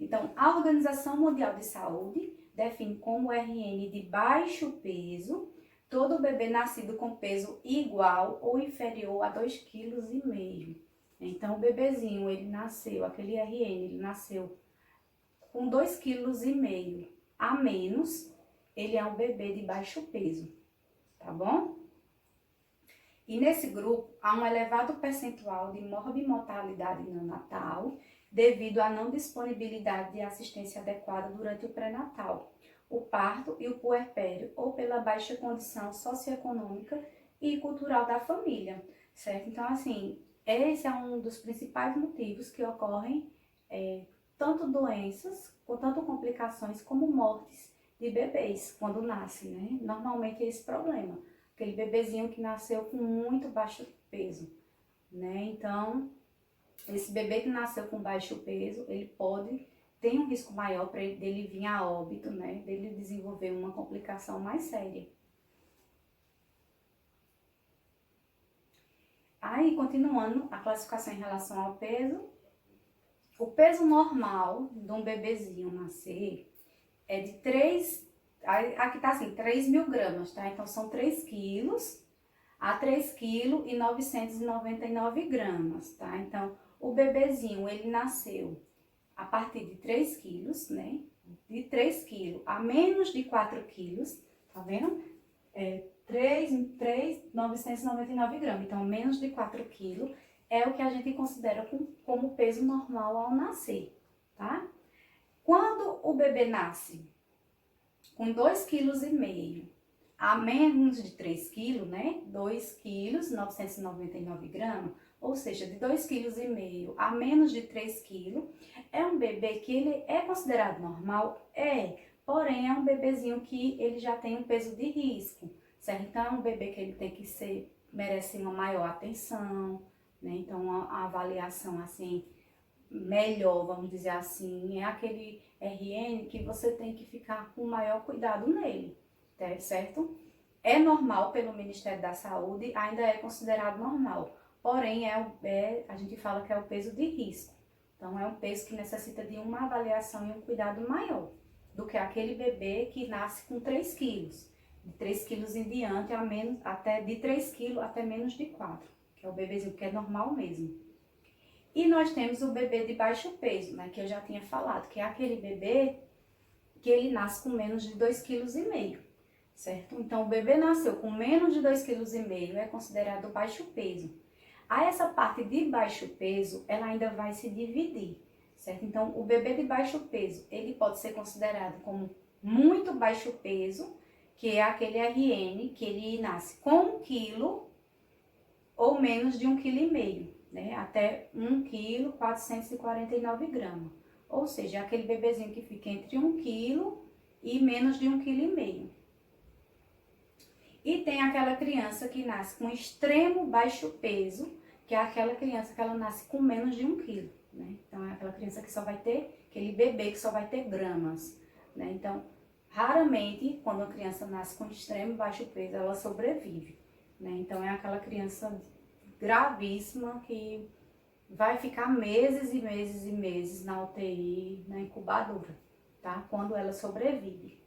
Então, a Organização Mundial de Saúde define como RN de baixo peso todo bebê nascido com peso igual ou inferior a 2,5 kg. Então, o bebezinho, ele nasceu, aquele RN, ele nasceu com 2,5 kg a menos, ele é um bebê de baixo peso, tá bom? E nesse grupo, há um elevado percentual de morbimortalidade neonatal devido à não disponibilidade de assistência adequada durante o pré-natal, o parto e o puerpério, ou pela baixa condição socioeconômica e cultural da família, certo? Então, assim, esse é um dos principais motivos que ocorrem tanto doenças, tanto complicações, como mortes de bebês quando nascem, né? Normalmente é esse problema. Aquele bebezinho que nasceu com muito baixo peso, né? Então, esse bebê que nasceu com baixo peso, ele tem um risco maior para dele vir a óbito, né? Dele desenvolver uma complicação mais séria. Aí, continuando a classificação em relação ao peso, o peso normal de um bebezinho nascer é de 3, aqui tá assim, 3.000 gramas, tá? Então, são 3 quilos a 3,999 kg, tá? Então, o bebezinho, ele nasceu a partir de 3 quilos, né? De 3 quilos a menos de 4 quilos, tá vendo? 3.999 gramas, então menos de 4 quilos é o que a gente considera como peso normal ao nascer, tá? Quando o bebê nasce com 2,5 kg a menos de 3 quilos, né? 2 quilos, 999 gramas, ou seja, de 2,5 kg a menos de 3 quilos, é um bebê que ele é considerado normal? Porém é um bebezinho que ele já tem um peso de risco, certo? Então é um bebê que ele tem que merece uma maior atenção, né? Então a avaliação assim, melhor, vamos dizer assim, é aquele RN que você tem que ficar com maior cuidado nele, certo? É normal pelo Ministério da Saúde, ainda é considerado normal, porém a gente fala que é o peso de risco. Então é um peso que necessita de uma avaliação e um cuidado maior do que aquele bebê que nasce com 3 quilos. De 3 quilos em diante, até de 3 quilos até menos de 4, que é o bebezinho que é normal mesmo. E nós temos o bebê de baixo peso, né, que eu já tinha falado, que é aquele bebê que ele nasce com menos de 2,5 kg, certo? Então, o bebê nasceu com menos de 2,5 kg, é considerado baixo peso. Aí, essa parte de baixo peso, ela ainda vai se dividir, certo? Então, o bebê de baixo peso, ele pode ser considerado como muito baixo peso, que é aquele RN, que ele nasce com 1 quilo ou menos de 1,5 kg, né? Até 1,449 kg. Ou seja, aquele bebezinho que fica entre 1 quilo e menos de 1,5 kg. E tem aquela criança que nasce com extremo baixo peso, que é aquela criança que ela nasce com menos de 1 quilo, né? Então, é aquela criança que só vai ter, aquele bebê que só vai ter gramas, né? Então, raramente, quando a criança nasce com extremo baixo peso, ela sobrevive, né? Então, é aquela criança gravíssima que vai ficar meses e meses e meses na UTI, na incubadora, tá? Quando ela sobrevive.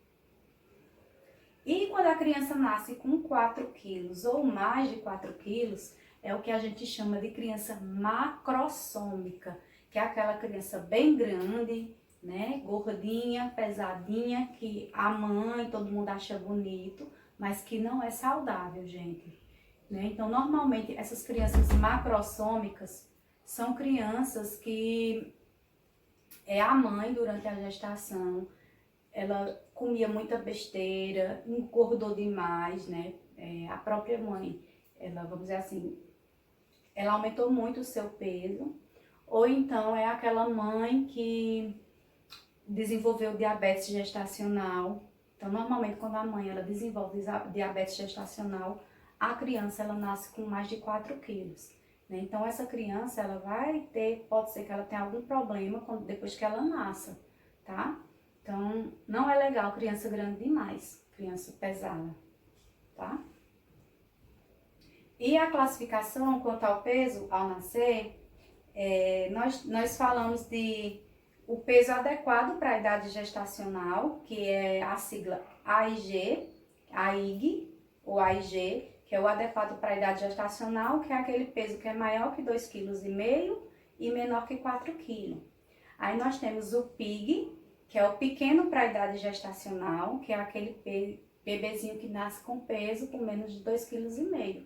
E quando a criança nasce com 4 quilos ou mais de 4 quilos, é o que a gente chama de criança macrossômica, que é aquela criança bem grande, né? Gordinha, pesadinha, que a mãe, todo mundo acha bonito, mas que não é saudável, gente. Né? Então, normalmente, essas crianças macrossômicas são crianças que a mãe, durante a gestação, ela comia muita besteira, engordou demais, né? A própria mãe, ela, vamos dizer assim, ela aumentou muito o seu peso, ou então é aquela mãe que desenvolveu diabetes gestacional Então, normalmente, quando a mãe ela desenvolve diabetes gestacional, a criança ela nasce com mais de 4 quilos. Né? Então, essa criança ela vai ter, pode ser que ela tenha algum problema depois que ela nasça, tá? Então, não é legal criança grande demais, criança pesada, tá? E a classificação quanto ao peso ao nascer, nós falamos de o peso adequado para a idade gestacional, que é a sigla AIG, AIG ou AIG, que é o adequado para a idade gestacional, que é aquele peso que é maior que 2,5 kg e menor que 4 kg. Aí nós temos o PIG, que é o pequeno para a idade gestacional, que é aquele bebezinho que nasce com peso com menos de 2,5 kg.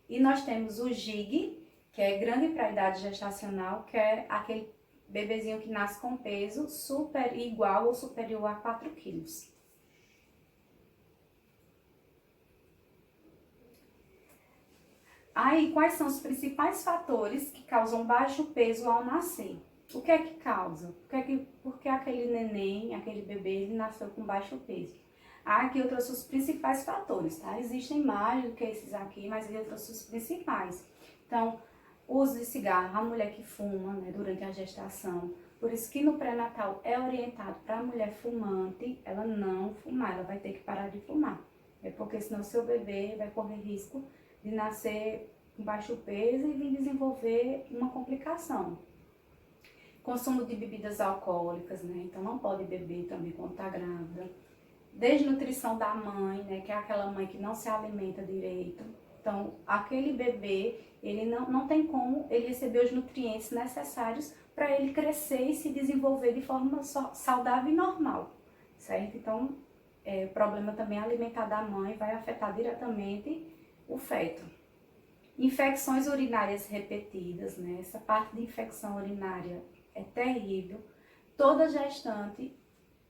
E nós temos o GIG, que é grande para a idade gestacional, que é aquele bebezinho que nasce com peso super igual ou superior a 4 quilos. Aí, quais são os principais fatores que causam baixo peso ao nascer? O que é que causa? Por que aquele neném, aquele bebê, ele nasceu com baixo peso? Aqui eu trouxe os principais fatores, tá? Existem mais do que esses aqui, mas eu trouxe os principais. Então, uso de cigarro, a mulher que fuma, né, durante a gestação. Por isso que no pré-natal é orientado para a mulher fumante, ela não fumar, ela vai ter que parar de fumar. É porque senão seu bebê vai correr risco de nascer com baixo peso e vir desenvolver uma complicação. Consumo de bebidas alcoólicas, né? Então não pode beber também quando está grávida. Desnutrição da mãe, né? Que é aquela mãe que não se alimenta direito. Então, aquele bebê, ele não tem como ele receber os nutrientes necessários para ele crescer e se desenvolver de forma saudável e normal, certo? Então, o problema também alimentar da mãe vai afetar diretamente o feto. Infecções urinárias repetidas, né? Essa parte de infecção urinária é terrível. Toda gestante,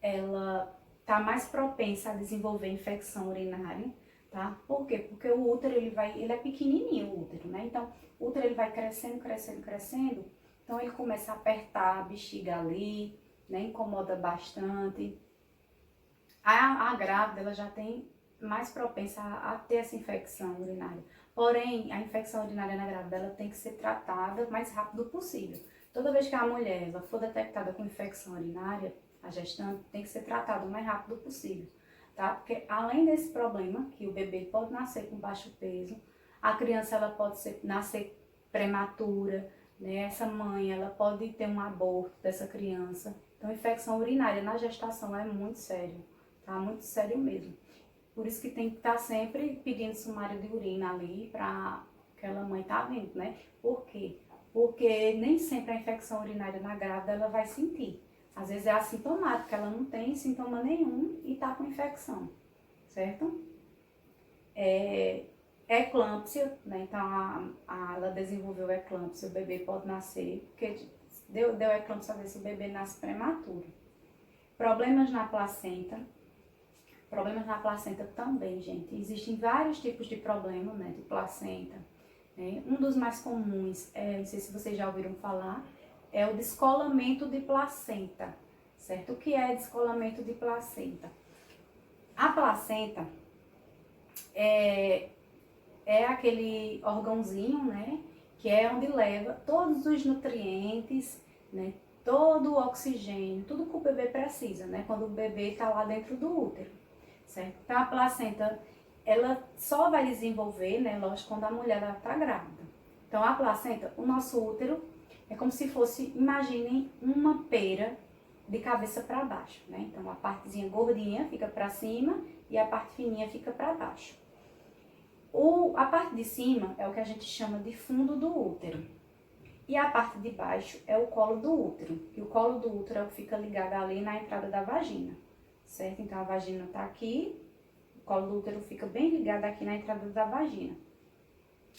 ela está mais propensa a desenvolver infecção urinária, tá? Por quê? Porque o útero, ele é pequenininho, o útero, né? Então, o útero, ele vai crescendo, crescendo, crescendo. Então, ele começa a apertar a bexiga ali, né? Incomoda bastante. A grávida, ela já tem mais propensa a ter essa infecção urinária. Porém, a infecção urinária na grávida, ela tem que ser tratada o mais rápido possível. Toda vez que a mulher ela for detectada com infecção urinária, a gestante tem que ser tratada o mais rápido possível, tá? Porque além desse problema, que o bebê pode nascer com baixo peso, a criança ela pode nascer prematura, né? Essa mãe ela pode ter um aborto dessa criança. Então, infecção urinária na gestação é muito sério, tá? Muito sério mesmo. Por isso que tem que estar sempre pedindo sumário de urina ali para aquela mãe tá vendo, né? Por quê? Porque nem sempre a infecção urinária na grávida ela vai sentir. Às vezes é assintomática, ela não tem sintoma nenhum e tá com infecção, certo? Eclâmpsia, né? Então ela desenvolveu eclâmpsia, o bebê pode nascer, porque deu eclâmpsia, às vezes o bebê nasce prematuro. Problemas na placenta. Problemas na placenta também, gente. Existem vários tipos de problemas, né, de placenta. Né? Um dos mais comuns, não sei se vocês já ouviram falar, é o descolamento de placenta, certo? O que é descolamento de placenta? A placenta é aquele órgãozinho, né, que é onde leva todos os nutrientes, né, todo o oxigênio, tudo que o bebê precisa, né, quando o bebê está lá dentro do útero. Certo? Então, a placenta, ela só vai desenvolver, né, lógico, quando a mulher está grávida. Então, a placenta, o nosso útero, é como se fosse, imaginem, uma pera de cabeça para baixo, né? Então, a partezinha gordinha fica para cima e a parte fininha fica para baixo. A parte de cima é o que a gente chama de fundo do útero. E a parte de baixo é o colo do útero. E o colo do útero é o que fica ligado ali na entrada da vagina. Certo? Então, a vagina está aqui, o colo do útero fica bem ligado aqui na entrada da vagina.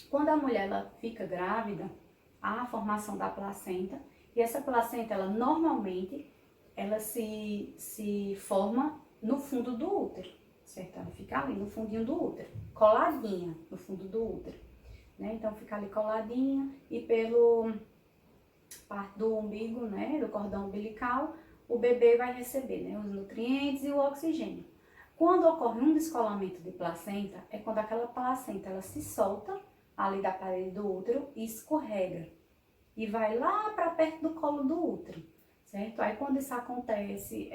Quando a mulher ela fica grávida, há a formação da placenta, e essa placenta, ela normalmente, ela se forma no fundo do útero, certo? Ela fica ali no fundinho do útero, coladinha no fundo do útero, né? Então, fica ali coladinha e pelo parte do umbigo, né, do cordão umbilical, o bebê vai receber, né, os nutrientes e o oxigênio. Quando ocorre um descolamento de placenta, é quando aquela placenta ela se solta ali da parede do útero e escorrega e vai lá para perto do colo do útero, certo? Aí quando isso acontece,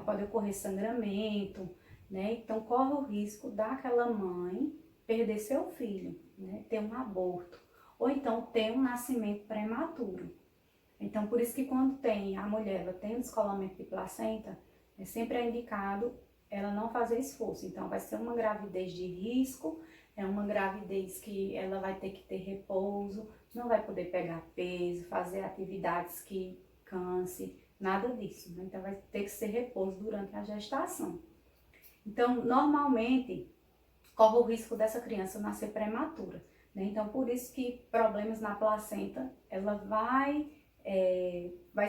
pode ocorrer sangramento, né? Então corre o risco daquela mãe perder seu filho, né? Ter um aborto, ou então ter um nascimento prematuro. Então por isso que quando a mulher ela tem um descolamento de placenta, sempre é indicado ela não fazer esforço. Então vai ser uma gravidez de risco, é uma gravidez que ela vai ter que ter repouso, não vai poder pegar peso, fazer atividades que canse, nada disso, né? Então vai ter que ser repouso durante a gestação. Então, normalmente, corre o risco dessa criança nascer prematura, né? Então, por isso que problemas na placenta, ela vai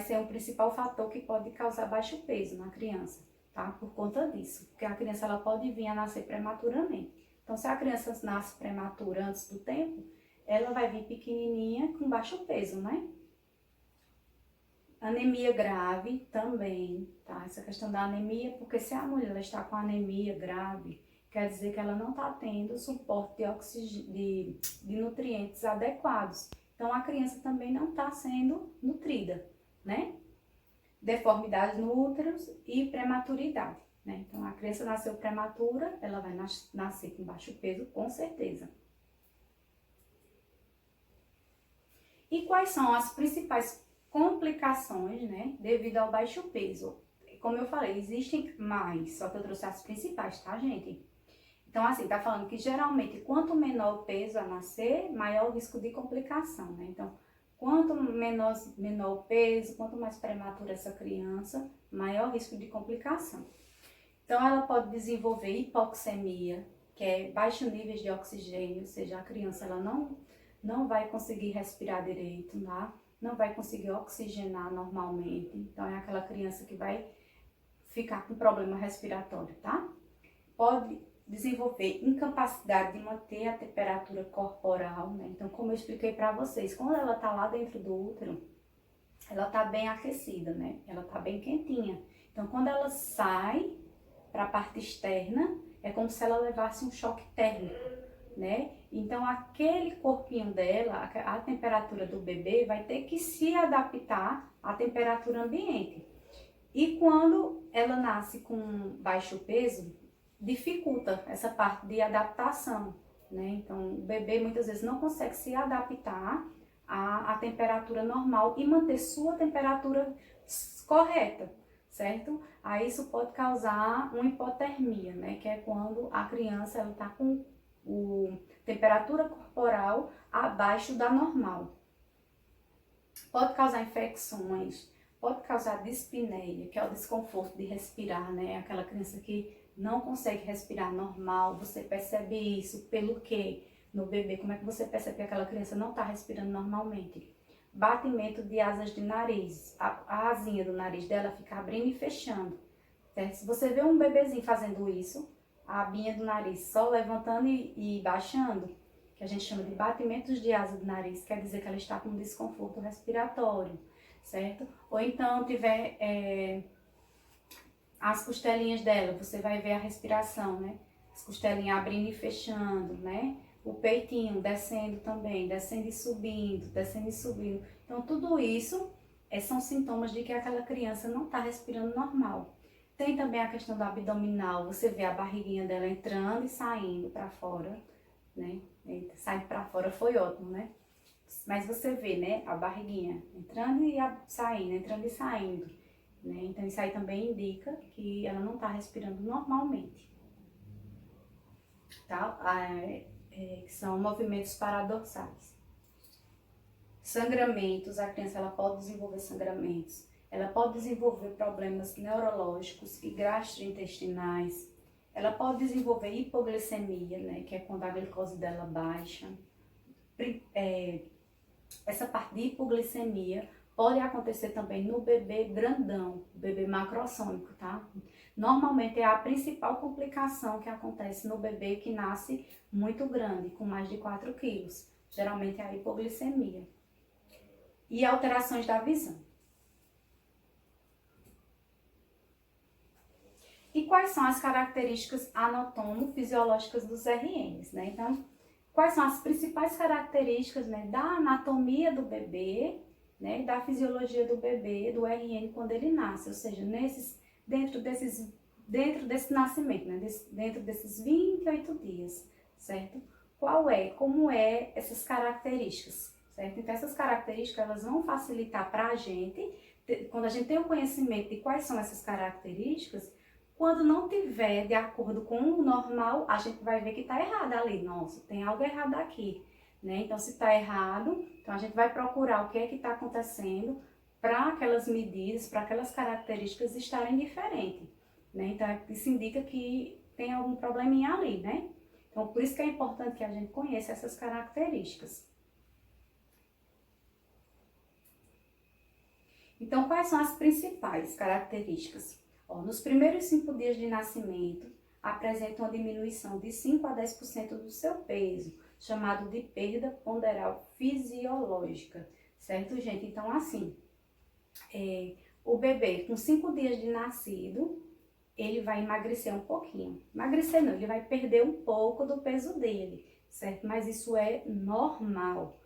ser um principal fator que pode causar baixo peso na criança, tá? Por conta disso, porque a criança ela pode vir a nascer prematuramente. Então, se a criança nasce prematura antes do tempo, ela vai vir pequenininha com baixo peso, né? Anemia grave também, tá? Essa questão da anemia, porque se a mulher ela está com anemia grave, quer dizer que ela não está tendo suporte de nutrientes adequados. Então, a criança também não está sendo nutrida, né? Deformidades no útero e prematuridade, né? Então, a criança nasceu prematura, ela vai nascer com baixo peso, com certeza. E quais são as principais complicações, né, devido ao baixo peso? Como eu falei, existem mais, só que eu trouxe as principais, tá, gente? Então, assim, tá falando que geralmente quanto menor o peso a nascer, maior o risco de complicação, né? Então, quanto menor o peso, quanto mais prematura essa criança, maior o risco de complicação. Então, ela pode desenvolver hipoxemia, que é baixo níveis de oxigênio, ou seja, a criança ela não vai conseguir respirar direito, tá? Não vai conseguir oxigenar normalmente. Então, é aquela criança que vai ficar com problema respiratório, tá? Pode desenvolver incapacidade de manter a temperatura corporal, né? Então, como eu expliquei para vocês, quando ela tá lá dentro do útero, ela tá bem aquecida, né? Ela tá bem quentinha. Então, quando ela sai para a parte externa, é como se ela levasse um choque térmico, né? Então, aquele corpinho dela, a temperatura do bebê vai ter que se adaptar à temperatura ambiente. E quando ela nasce com baixo peso, dificulta essa parte de adaptação, né? Então, o bebê muitas vezes não consegue se adaptar à temperatura normal e manter sua temperatura correta, certo? Aí isso pode causar uma hipotermia, né? Que é quando a criança ela está com temperatura corporal abaixo da normal. Pode causar infecções, pode causar dispneia, que é o desconforto de respirar, né? Aquela criança que não consegue respirar normal, você percebe isso pelo quê? No bebê, como é que você percebe que aquela criança não está respirando normalmente? Batimento de asas de nariz, a asinha do nariz dela fica abrindo e fechando, certo? Se você vê um bebezinho fazendo isso, a abinha do nariz só levantando e baixando, que a gente chama de batimentos de asa do nariz, quer dizer que ela está com desconforto respiratório, certo? Ou então tiver as costelinhas dela, você vai ver a respiração, né? As costelinhas abrindo e fechando, né? O peitinho descendo também, descendo e subindo, descendo e subindo. Então, tudo isso são sintomas de que aquela criança não está respirando normal. Tem também a questão do abdominal, você vê a barriguinha dela entrando e saindo para fora, né? Saindo para fora foi ótimo, né? Mas você vê, né, a barriguinha entrando e saindo, entrando e saindo, né? Então isso aí também indica que ela não está respirando normalmente, tá? Que são movimentos paradoxais. Sangramentos, a criança ela pode desenvolver sangramentos, ela pode desenvolver problemas neurológicos e gastrointestinais, ela pode desenvolver hipoglicemia, né, que é quando a glicose dela baixa. Essa parte de hipoglicemia pode acontecer também no bebê grandão, bebê macrossômico, tá? Normalmente é a principal complicação que acontece no bebê que nasce muito grande, com mais de 4 quilos. Geralmente é a hipoglicemia. E alterações da visão. E quais são as características anatomo-fisiológicas dos RNs, né? Então, quais são as principais características, né, da anatomia do bebê, né, da fisiologia do bebê, do RN quando ele nasce, ou seja, dentro desse nascimento, né, dentro desses 28 dias, certo? Como é essas características, certo? Então, essas características, elas vão facilitar para a gente, quando a gente tem o conhecimento de quais são essas características, quando não tiver de acordo com o normal, a gente vai ver que está errado ali. Nossa, tem algo errado aqui, né? Então, se está errado, então a gente vai procurar o que é que está acontecendo para aquelas medidas, para aquelas características estarem diferentes, né? Então, isso indica que tem algum probleminha ali, né? Então, por isso que é importante que a gente conheça essas características. Então, quais são as principais características? Nos primeiros 5 dias de nascimento, apresenta uma diminuição de 5 a 10% do seu peso, chamado de perda ponderal fisiológica, certo, gente? Então, assim, o bebê com 5 dias de nascido, ele vai emagrecer um pouquinho. Emagrecer não, ele vai perder um pouco do peso dele, certo? Mas isso é normal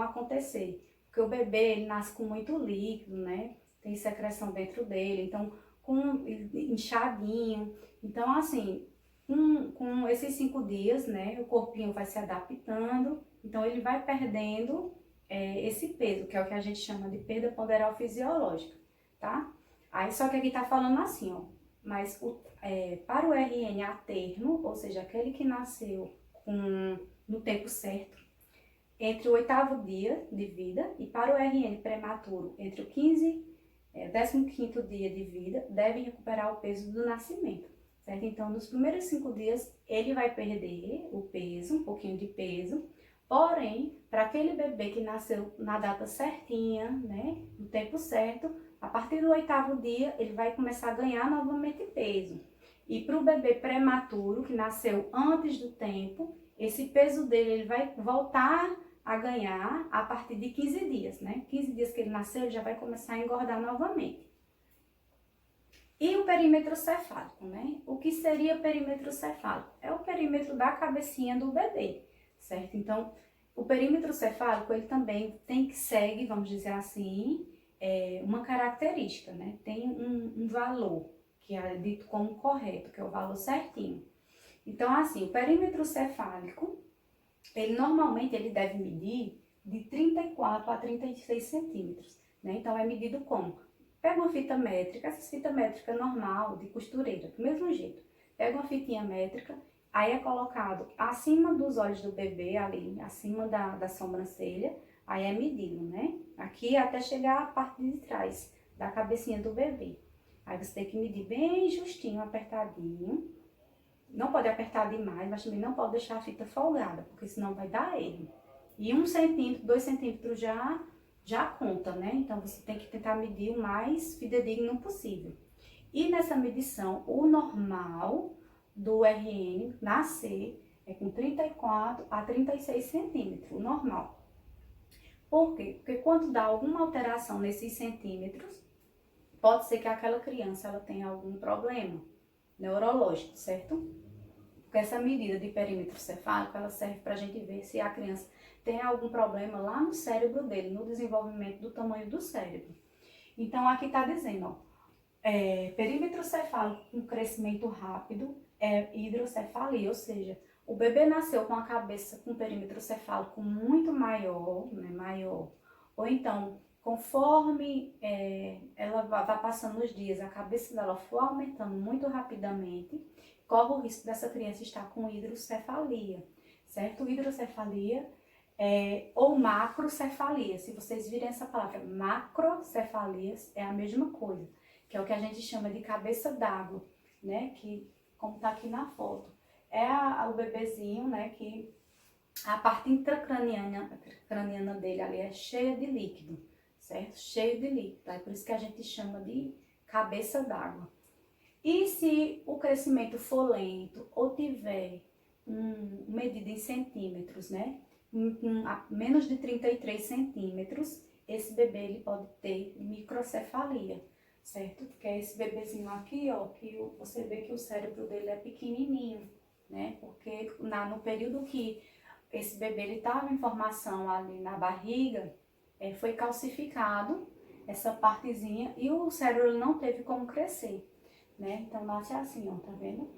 acontecer. Porque o bebê, ele nasce com muito líquido, né? Tem secreção dentro dele, então, com inchadinho. Então, assim, com esses 5 dias, né? O corpinho vai se adaptando, então ele vai perdendo esse peso, que é o que a gente chama de perda ponderal fisiológica, tá? Aí, só que aqui tá falando assim, ó. Mas para o RN a termo, ou seja, aquele que nasceu no tempo certo, entre o 8º dia de vida, e para o RN prematuro, entre o 15º dia de vida, deve recuperar o peso do nascimento, certo? Então, nos primeiros 5 dias, ele vai perder o peso, um pouquinho de peso, porém, para aquele bebê que nasceu na data certinha, né, no tempo certo, a partir do 8º dia, ele vai começar a ganhar novamente peso. E para o bebê prematuro, que nasceu antes do tempo, esse peso dele ele vai voltar a ganhar a partir de 15 dias, né? 15 dias que ele nasceu, ele já vai começar a engordar novamente. E o perímetro cefálico, né? O que seria perímetro cefálico? É o perímetro da cabecinha do bebê, certo? Então, o perímetro cefálico, ele também segue, vamos dizer assim, uma característica, né? Tem um valor, que é dito como correto, que é o valor certinho. Então, assim, o perímetro cefálico, ele normalmente deve medir de 34 a 36 centímetros, né? Então, é medido como? Pega uma fita métrica, essa fita métrica normal, de costureira, do mesmo jeito. Pega uma fitinha métrica, aí é colocado acima dos olhos do bebê, ali, acima da sobrancelha, aí é medido, né? Aqui até chegar a parte de trás da cabecinha do bebê. Aí você tem que medir bem justinho, apertadinho. Não pode apertar demais, mas também não pode deixar a fita folgada, porque senão vai dar erro. E 1 centímetro, 2 centímetros já conta, né? Então você tem que tentar medir o mais fidedigno possível. E nessa medição, o normal do RN nascer é com 34 a 36 centímetros, o normal. Por quê? Porque quando dá alguma alteração nesses centímetros, pode ser que aquela criança ela tenha algum problema neurológico, certo? Porque essa medida de perímetro cefálico, ela serve para a gente ver se a criança tem algum problema lá no cérebro dele, no desenvolvimento do tamanho do cérebro. Então, aqui está dizendo, ó, perímetro cefálico com crescimento rápido é hidrocefalia, ou seja, o bebê nasceu com a cabeça com perímetro cefálico muito maior, né, maior, ou então, conforme ela vai passando os dias, a cabeça dela for aumentando muito rapidamente, corre o risco dessa criança estar com hidrocefalia, certo? Hidrocefalia ou macrocefalia. Se vocês virem essa palavra, macrocefalia é a mesma coisa, que é o que a gente chama de cabeça d'água, né? Que, como está aqui na foto, é o bebezinho, né? Que a parte intracraniana dele ali é cheia de líquido, certo? Cheio de líquido. É por isso que a gente chama de cabeça d'água. E se o crescimento for lento ou tiver medida em centímetros, né? Menos de 33 centímetros, esse bebê ele pode ter microcefalia, certo? Que é esse bebezinho aqui, ó, que você vê que o cérebro dele é pequenininho, né? Porque no período que esse bebê ele estava em formação ali na barriga, foi calcificado essa partezinha e o cérebro ele não teve como crescer, né? Então nasce assim, ó, tá vendo?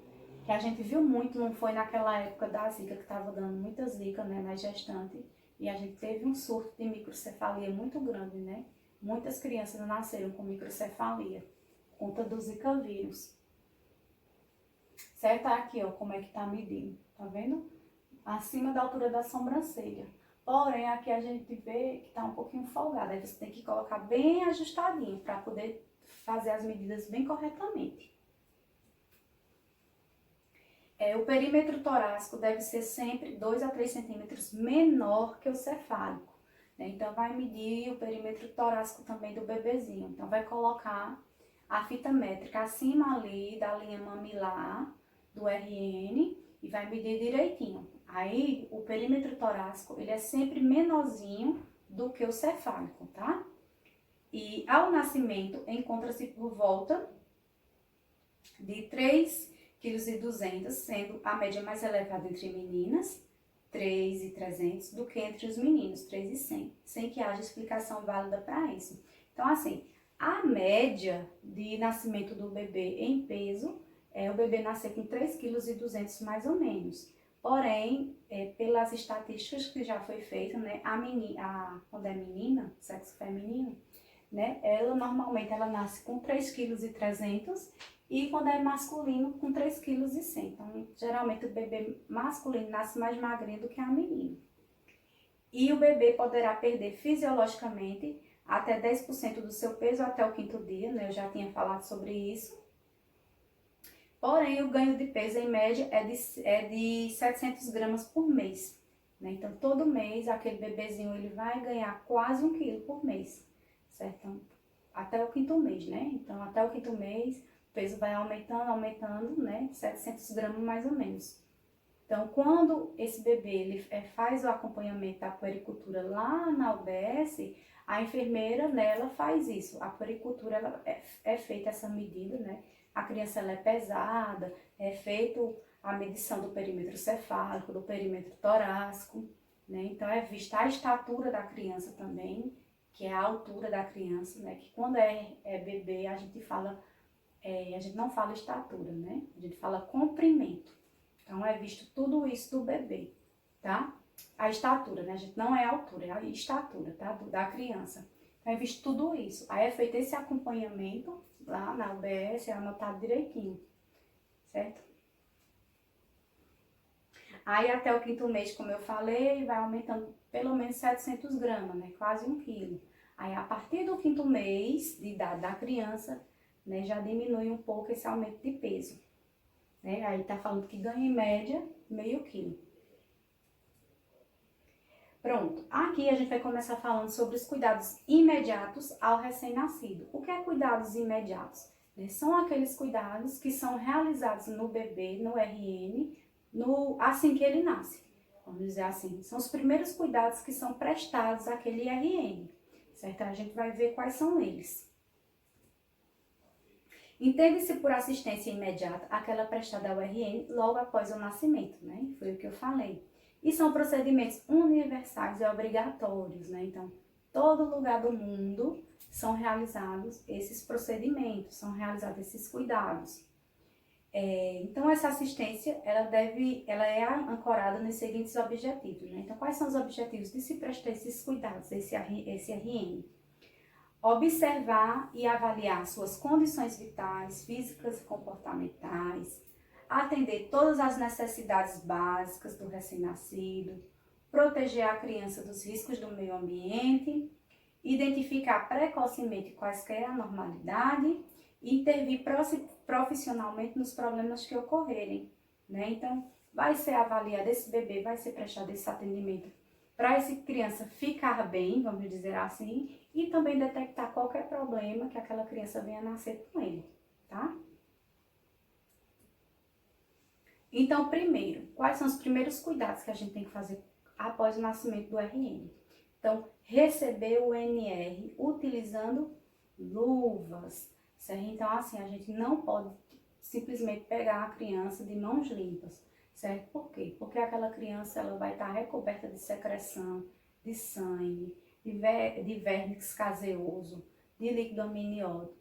Que a gente viu muito, não foi naquela época da zika, que estava dando muita zika, né, na gestante, e a gente teve um surto de microcefalia muito grande, né? Muitas crianças nasceram com microcefalia, por conta do zika vírus. Certo? Aqui, ó, como é que tá medindo, tá vendo? Acima da altura da sobrancelha. Porém, aqui a gente vê que tá um pouquinho folgado, aí você tem que colocar bem ajustadinho para poder fazer as medidas bem corretamente. O perímetro torácico deve ser sempre 2 a 3 centímetros menor que o cefálico, né? Então, vai medir o perímetro torácico também do bebezinho. Então, vai colocar a fita métrica acima ali da linha mamilar do RN e vai medir direitinho. Aí, o perímetro torácico, ele é sempre menorzinho do que o cefálico, tá? E, ao nascimento, encontra-se por volta de 3,2 kg, sendo a média mais elevada entre meninas, 3,300, do que entre os meninos, 3,100, sem que haja explicação válida para isso. Então, assim, a média de nascimento do bebê em peso é o bebê nascer com 3,2 kg mais ou menos. Porém, pelas estatísticas que já foi feita, né, quando é menina, sexo feminino, né, ela normalmente nasce com 3,3 kg e quando é masculino com 3,1 kg. Então, geralmente o bebê masculino nasce mais magrinho do que a menina. E o bebê poderá perder fisiologicamente até 10% do seu peso até o 5º dia, né? Eu já tinha falado sobre isso. Porém, o ganho de peso em média é de 700 gramas por mês, né? Então, todo mês aquele bebezinho ele vai ganhar quase 1 quilo por mês, certo? Então, até o 5º mês, né? Então, até o 5º mês, o peso vai aumentando, né? 700 gramas mais ou menos. Então, quando esse bebê ele faz o acompanhamento da puericultura lá na UBS, a enfermeira nela faz isso. A puericultura ela é feita essa medida, né? A criança ela é pesada, é feito a medição do perímetro cefálico, do perímetro torácico, né? Então, é vista a estatura da criança também, que é a altura da criança, né? Que quando é bebê, a gente não fala estatura, né? A gente fala comprimento. Então, é visto tudo isso do bebê, tá? A estatura, né? A gente não é a altura, é a estatura, tá? Da criança. Então, é visto tudo isso. Aí é feito esse acompanhamento lá na UBS, é anotado direitinho, certo? Aí, até o 5º mês, como eu falei, vai aumentando pelo menos 700 gramas, né? Quase 1 quilo. Aí, a partir do 5º mês de idade da criança, né? Já diminui um pouco esse aumento de peso. Né? Aí tá falando que ganha em média meio quilo. Pronto, aqui a gente vai começar falando sobre os cuidados imediatos ao recém-nascido. O que é cuidados imediatos? São aqueles cuidados que são realizados no bebê, no RN, assim que ele nasce. Vamos dizer assim, são os primeiros cuidados que são prestados àquele RN, certo? A gente vai ver quais são eles. Entende-se por assistência imediata aquela prestada ao RN logo após o nascimento, né? Foi o que eu falei. E são procedimentos universais e obrigatórios, né? Então, todo lugar do mundo são realizados esses procedimentos, são realizados esses cuidados. Então, essa assistência, ela é ancorada nos seguintes objetivos, né? Então, quais são os objetivos de se prestar esses cuidados, esse RN? Observar e avaliar suas condições vitais, físicas e comportamentais, atender todas as necessidades básicas do recém-nascido, proteger a criança dos riscos do meio ambiente, identificar precocemente quaisquer anormalidades e intervir profissionalmente nos problemas que ocorrerem, né? Então, vai ser avaliado esse bebê, vai ser prestado esse atendimento para essa criança ficar bem, vamos dizer assim, e também detectar qualquer problema que aquela criança venha nascer com ele, tá? Então, primeiro, quais são os primeiros cuidados que a gente tem que fazer após o nascimento do RN? Então, receber o NR utilizando luvas, certo? Então, assim, a gente não pode simplesmente pegar a criança de mãos limpas, certo? Por quê? Porque aquela criança, ela vai estar recoberta de secreção, de sangue, de vernix caseoso, de líquido amniótico,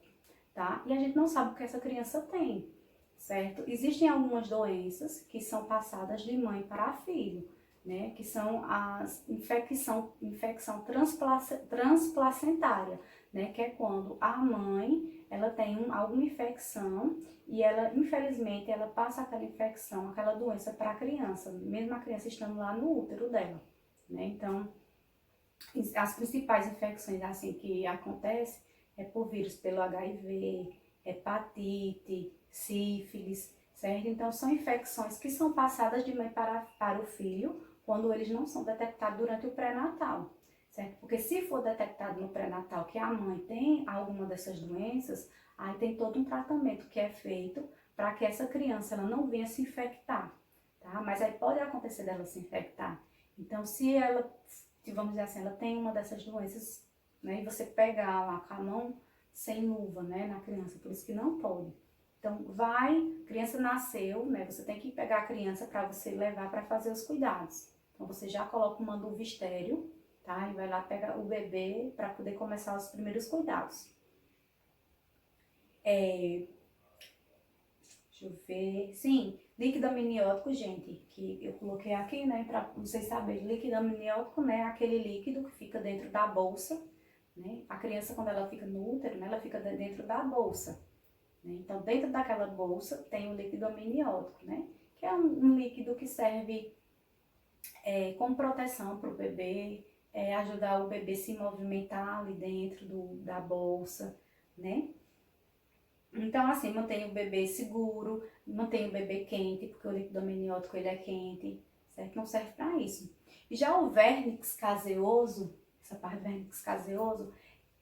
tá? E a gente não sabe o que essa criança tem, certo? Existem algumas doenças que são passadas de mãe para filho, né? Que são as infecção transplacentária, né? Que é quando a mãe, ela tem alguma infecção e ela, infelizmente, ela passa aquela infecção, aquela doença para a criança, mesmo a criança estando lá no útero dela, né? Então, as principais infecções assim que acontecem é por vírus pelo HIV, hepatite, sífilis, certo? Então, são infecções que são passadas de mãe para o filho quando eles não são detectados durante o pré-natal, certo? Porque se for detectado no pré-natal que a mãe tem alguma dessas doenças, aí tem todo um tratamento que é feito para que essa criança ela não venha se infectar, tá? Mas aí pode acontecer dela se infectar. Então, se ela, vamos dizer assim, ela tem uma dessas doenças, né, e você pegar lá com a mão sem luva, né, na criança, por isso que não pode. Então, criança nasceu, né, você tem que pegar a criança para você levar para fazer os cuidados. Então, você já coloca uma luva estéreo, tá, e vai lá pegar o bebê para poder começar os primeiros cuidados. Deixa eu ver, sim, líquido amniótico, gente, que eu coloquei aqui, né, para vocês saberem, líquido amniótico, né, é aquele líquido que fica dentro da bolsa, né, a criança quando ela fica no útero, né, ela fica dentro da bolsa, né, então dentro daquela bolsa tem o líquido amniótico, né, que é um líquido que serve como proteção para o bebê, ajudar o bebê a se movimentar ali dentro da bolsa, né. Então, assim, mantém o bebê seguro, mantém o bebê quente, porque o líquido amniótico ele é quente, certo? Não serve para isso. E já o vernix caseoso, essa parte do vernix caseoso,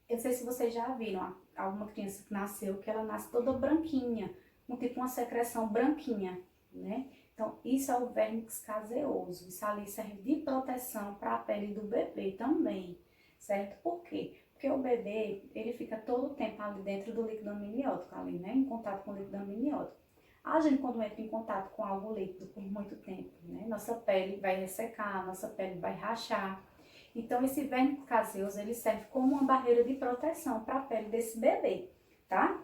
eu não sei se vocês já viram alguma criança que nasceu, que ela nasce toda branquinha, com tipo uma secreção branquinha, né? Então, isso é o vernix caseoso. Isso ali serve de proteção para a pele do bebê também, certo? Por quê? Porque o bebê, ele fica todo o tempo ali dentro do líquido amniótico, ali, né? Em contato com o líquido amniótico. A gente, quando entra em contato com algo líquido por muito tempo, né? Nossa pele vai ressecar, nossa pele vai rachar. Então, esse vernix caseoso, ele serve como uma barreira de proteção para a pele desse bebê, tá?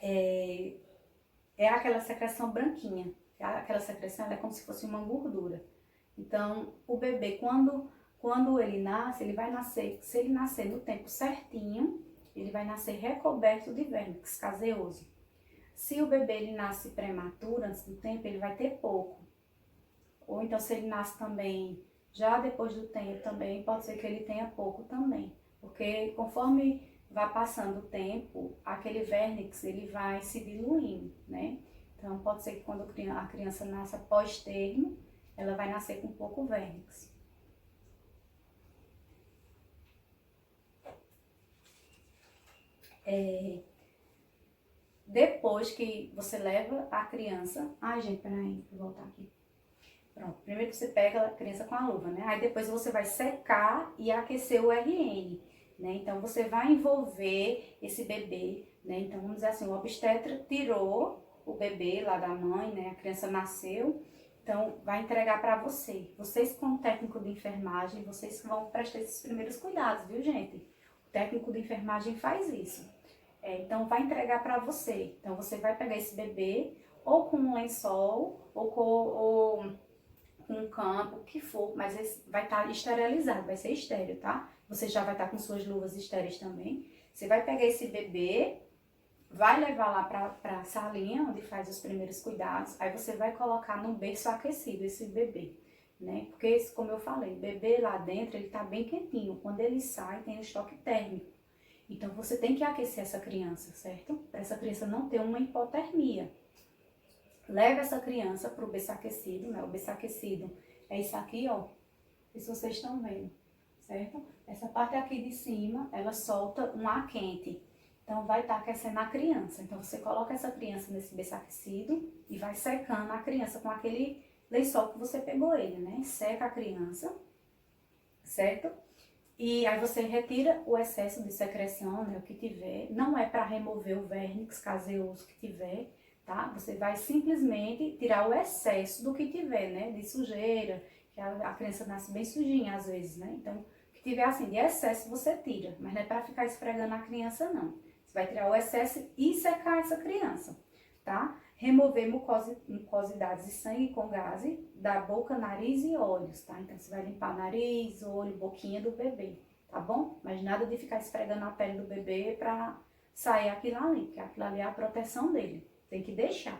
É aquela secreção branquinha. Aquela secreção é como se fosse uma gordura. Então, o bebê, quando ele nasce, ele vai nascer, se ele nascer no tempo certinho, ele vai nascer recoberto de vernix caseoso. Se o bebê ele nasce prematuro, antes do tempo, ele vai ter pouco. Ou então, se ele nasce também já depois do tempo também, pode ser que ele tenha pouco também. Porque conforme vai passando o tempo, aquele vernix ele vai se diluindo, né? Então, pode ser que quando a criança nasça pós-termo, ela vai nascer com pouco vernix. Depois que você leva a criança... Ai, gente, peraí, vou voltar aqui. Pronto, primeiro você pega a criança com a luva, né? Aí depois você vai secar e aquecer o RN, né? Então, você vai envolver esse bebê, né? Então, vamos dizer assim, o obstetra tirou o bebê lá da mãe, né? A criança nasceu, então vai entregar para você. Vocês, como técnico de enfermagem, vocês vão prestar esses primeiros cuidados, viu, gente? O técnico de enfermagem faz isso. Então, vai entregar para você. Então, você vai pegar esse bebê ou com um lençol ou com um campo, o que for, mas vai estar esterilizado, vai ser estéril, tá? Você já vai estar com suas luvas estéreis também. Você vai pegar esse bebê, vai levar lá para a salinha, onde faz os primeiros cuidados, aí você vai colocar no berço aquecido esse bebê, né? Porque, como eu falei, o bebê lá dentro, ele tá bem quentinho. Quando ele sai, tem o choque térmico. Então, você tem que aquecer essa criança, certo? Para essa criança não ter uma hipotermia. Leva essa criança para o berço aquecido, né? O berço aquecido é isso aqui, ó. Se vocês estão vendo, certo? Essa parte aqui de cima, ela solta um ar quente. Então, vai estar aquecendo a criança. Então, você coloca essa criança nesse berço aquecido e vai secando a criança com aquele lençol que você pegou ele, né? Seca a criança, certo? E aí você retira o excesso de secreção, né, o que tiver. Não é para remover o vernix caseoso que tiver, tá? Você vai simplesmente tirar o excesso do que tiver, né, de sujeira, que a criança nasce bem sujinha às vezes, né? Então, o que tiver assim de excesso você tira, mas não é para ficar esfregando a criança não. Você vai tirar o excesso e secar essa criança, tá? Remover mucosidades de sangue com gaze da boca, nariz e olhos, tá? Então, você vai limpar nariz, olho, boquinha do bebê, tá bom? Mas nada de ficar esfregando a pele do bebê pra sair aquilo ali, porque aquilo ali é a proteção dele. Tem que deixar.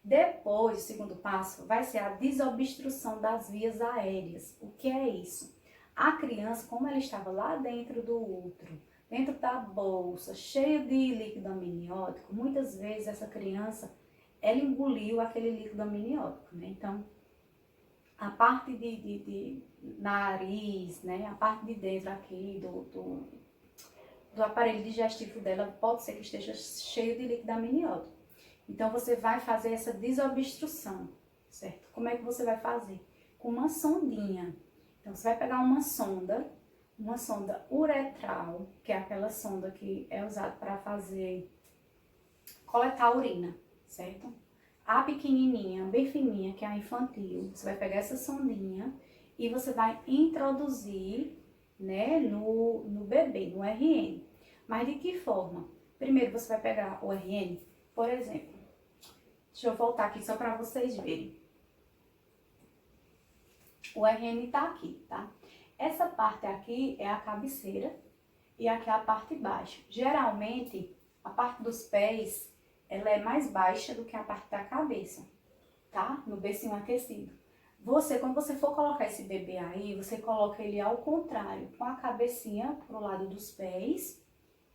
Depois, o segundo passo vai ser a desobstrução das vias aéreas. O que é isso? A criança, como ela estava lá dentro do útero, dentro da bolsa, cheio de líquido amniótico, muitas vezes essa criança, ela engoliu aquele líquido amniótico, né? Então, a parte de nariz, né? A parte de dentro aqui do aparelho digestivo dela pode ser que esteja cheio de líquido amniótico. Então, você vai fazer essa desobstrução, certo? Como é que você vai fazer? Com uma sondinha. Então, você vai pegar uma sonda uretral, que é aquela sonda que é usada para coletar urina, certo? A pequenininha, bem fininha, que é a infantil, você vai pegar essa sondinha e você vai introduzir, né, no bebê, no RN. Mas de que forma? Primeiro você vai pegar o RN, por exemplo. Deixa eu voltar aqui só para vocês verem. O RN tá aqui, tá? Essa parte aqui é a cabeceira e aqui é a parte baixa. Geralmente, a parte dos pés, ela é mais baixa do que a parte da cabeça, tá? No bercinho aquecido. Quando você for colocar esse bebê aí, você coloca ele ao contrário, com a cabecinha pro lado dos pés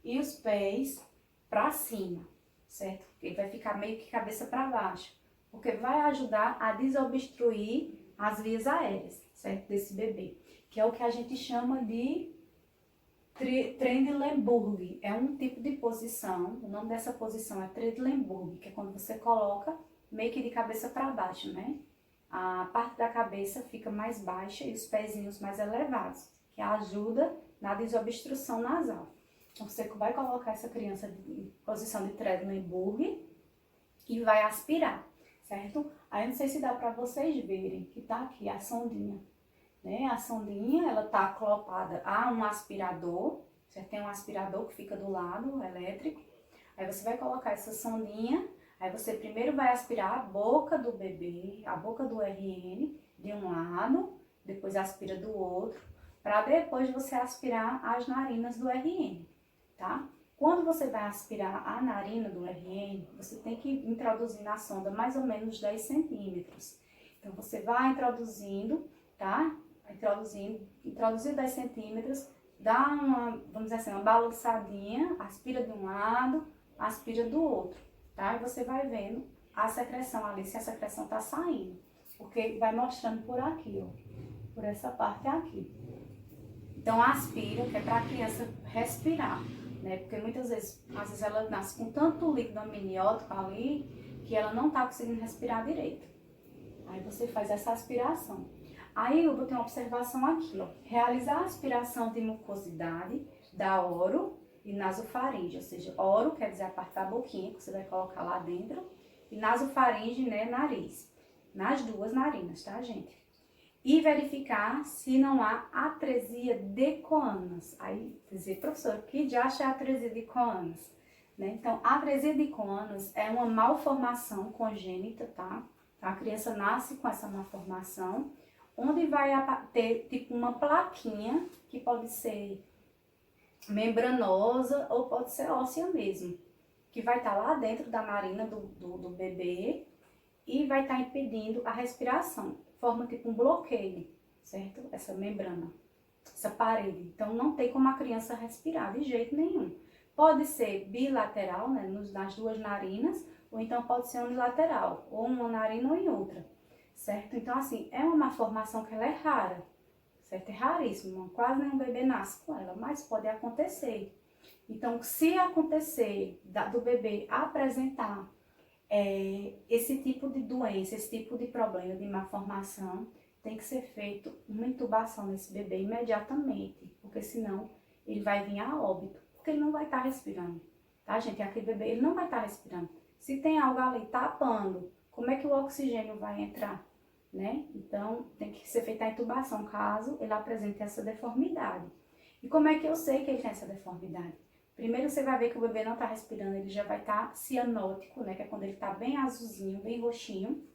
e os pés pra cima, certo? Ele vai ficar meio que cabeça para baixo, porque vai ajudar a desobstruir as vias aéreas, certo? Desse bebê, que é o que a gente chama de Trendelenburg. É um tipo de posição, o nome dessa posição é Trendelenburg, que é quando você coloca meio que de cabeça para baixo, né? A parte da cabeça fica mais baixa e os pezinhos mais elevados, que ajuda na desobstrução nasal. Então, você vai colocar essa criança em posição de Trendelenburg e vai aspirar, certo? Aí, não sei se dá para vocês verem que tá aqui a sondinha, né? A sondinha, ela tá acoplada a um aspirador, você tem um aspirador que fica do lado, elétrico. Aí você vai colocar essa sondinha, aí você primeiro vai aspirar a boca do bebê, a boca do RN, de um lado, depois aspira do outro, para depois você aspirar as narinas do RN, tá? Quando você vai aspirar a narina do RN, você tem que introduzir na sonda mais ou menos 10 centímetros. Então, você vai introduzindo, tá? Introduzir 10 centímetros, dá uma, vamos dizer assim, uma balançadinha, aspira de um lado, aspira do outro, tá? E você vai vendo a secreção ali, se a secreção tá saindo, porque vai mostrando por aqui, ó, por essa parte aqui. Então, aspira, que é para a criança respirar, né? Porque muitas vezes, às vezes ela nasce com tanto líquido amniótico ali, que ela não tá conseguindo respirar direito. Aí você faz essa aspiração. Aí eu botei uma observação aqui, ó. Realizar a aspiração de mucosidade da oro e nasofaringe, ou seja, oro quer dizer a parte da boquinha que você vai colocar lá dentro e nasofaringe, né, nariz. Nas duas narinas, tá, gente? E verificar se não há atresia de coanas. Aí, dizer, professor, que já é atresia de coanas? Né? Então, a atresia de coanas é uma malformação congênita, tá? A criança nasce com essa malformação, onde vai ter tipo uma plaquinha, que pode ser membranosa ou pode ser óssea mesmo, que vai estar lá dentro da narina do bebê e vai estar impedindo a respiração. Forma tipo um bloqueio, certo? Essa membrana, essa parede. Então, não tem como a criança respirar de jeito nenhum. Pode ser bilateral, né, nas duas narinas, ou então pode ser unilateral, ou uma narina ou em outra, certo? Então, assim, é uma malformação que ela é rara, certo? É raríssima, quase nenhum bebê nasce com ela, mas pode acontecer. Então, se acontecer do bebê apresentar esse tipo de doença, esse tipo de problema de malformação, tem que ser feito uma intubação nesse bebê imediatamente, porque senão ele vai vir a óbito, porque ele não vai estar respirando, tá, gente? Aquele bebê, ele não vai estar respirando. Se tem algo ali tapando, como é que o oxigênio vai entrar, né? Então, tem que ser feita a intubação, caso ele apresente essa deformidade. E como é que eu sei que ele tem essa deformidade? Primeiro você vai ver que o bebê não está respirando, ele já vai estar cianótico, né? Que é quando ele está bem azulzinho, bem roxinho.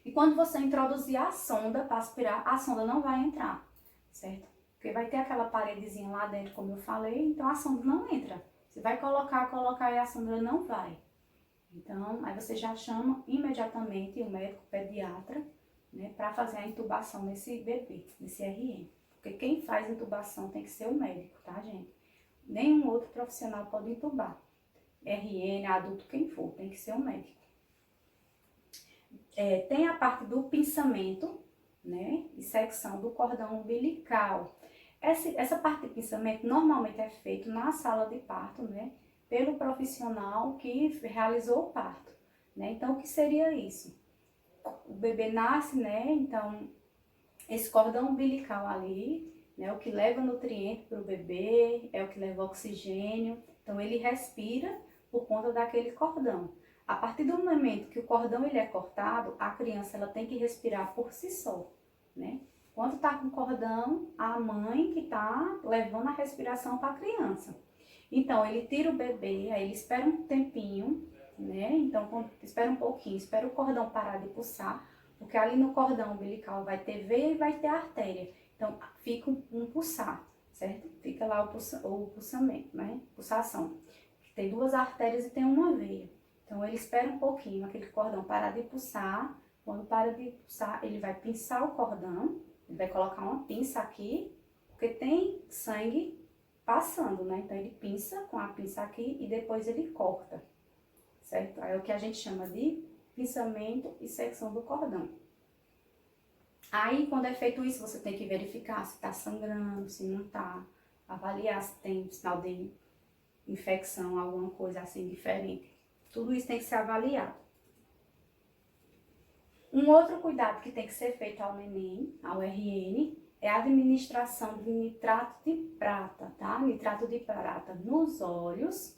E quando você introduzir a sonda para aspirar, a sonda não vai entrar, certo? Porque vai ter aquela paredezinha lá dentro, como eu falei, então a sonda não entra. Você vai colocar e a sonda não vai. Então, aí você já chama imediatamente o médico pediatra, né, para fazer a intubação nesse bebê, nesse RN. Porque quem faz intubação tem que ser o médico, tá, gente? Nenhum outro profissional pode intubar. RN, adulto, quem for, tem que ser um médico. Tem a parte do pinçamento, né, e secção do cordão umbilical. Essa parte de pinçamento normalmente é feito na sala de parto, né, pelo profissional que realizou o parto, né. Então, o que seria isso? O bebê nasce, né, então, esse cordão umbilical ali, né, o que leva nutriente para o bebê, é o que leva oxigênio, então ele respira por conta daquele cordão. A partir do momento que o cordão ele é cortado, a criança ela tem que respirar por si só, né? Quando tá com cordão, a mãe que tá levando a respiração para a criança. Então, ele tira o bebê, aí ele espera um tempinho, né? Então, espera um pouquinho, espera o cordão parar de pulsar, porque ali no cordão umbilical vai ter veia e vai ter artéria. Então, fica um pulsar, certo? Fica lá o pulsamento, né? Pulsação. Tem duas artérias e tem uma veia. Então, ele espera um pouquinho, aquele cordão parar de pulsar. Quando para de pulsar, ele vai pinçar o cordão. Ele vai colocar uma pinça aqui, porque tem sangue passando, né? Então, ele pinça com a pinça aqui e depois ele corta, certo? Aí é o que a gente chama de pinçamento e secção do cordão. Aí, quando é feito isso, você tem que verificar se tá sangrando, se não tá. Avaliar se tem sinal de infecção, alguma coisa assim diferente. Tudo isso tem que ser avaliado. Um outro cuidado que tem que ser feito ao neném, ao RN, é a administração de nitrato de prata, tá? Nitrato de prata nos olhos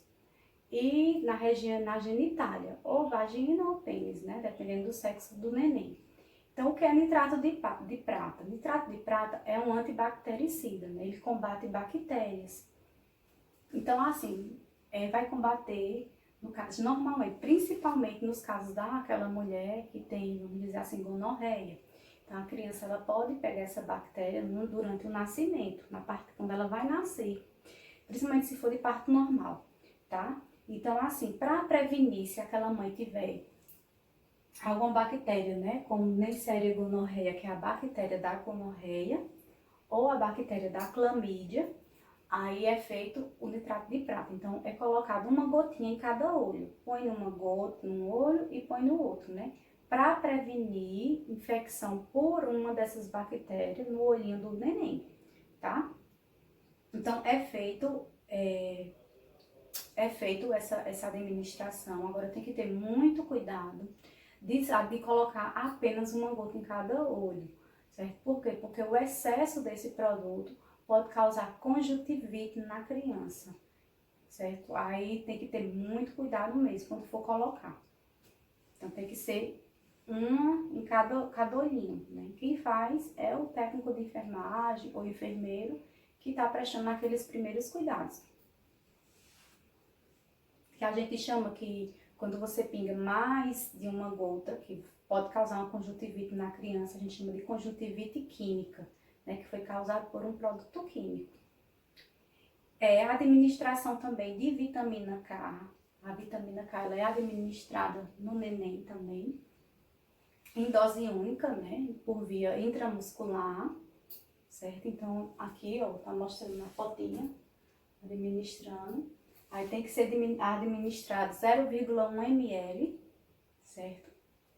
e na região, na genitália, ou vagina ou pênis, né? Dependendo do sexo do neném. Então, o que é nitrato de prata? Nitrato de prata é um antibactericida, né? Ele combate bactérias. Então, assim, vai combater, no caso, normalmente, principalmente nos casos daquela mulher que tem, vamos dizer assim, gonorreia. Então, a criança ela pode pegar essa bactéria durante o nascimento, na parte quando ela vai nascer, principalmente se for de parto normal, tá? Então, assim, para prevenir, se aquela mãe tiver alguma bactéria, né, como Neisseria gonorreia, que é a bactéria da gonorreia, ou a bactéria da clamídia, aí é feito o nitrato de prata. Então, é colocado uma gotinha em cada olho. Põe uma gota num olho e põe no outro, né? Para prevenir infecção por uma dessas bactérias no olhinho do neném, tá? Então, é feito essa administração. Agora, tem que ter muito cuidado de colocar apenas uma gota em cada olho, certo? Por quê? Porque o excesso desse produto pode causar conjuntivite na criança, certo? Aí tem que ter muito cuidado mesmo quando for colocar. Então tem que ser uma em cada olhinho, né? Quem faz é o técnico de enfermagem ou enfermeiro que está prestando aqueles primeiros cuidados. Que a gente chama que quando você pinga mais de uma gota, que pode causar uma conjuntivite na criança, a gente chama de conjuntivite química, né, que foi causado por um produto químico. A administração também de vitamina K. A vitamina K ela é administrada no neném também, em dose única, né, por via intramuscular, certo? Então, aqui, ó, tá mostrando na fotinha, administrando. Aí tem que ser administrado 0,1 ml, certo?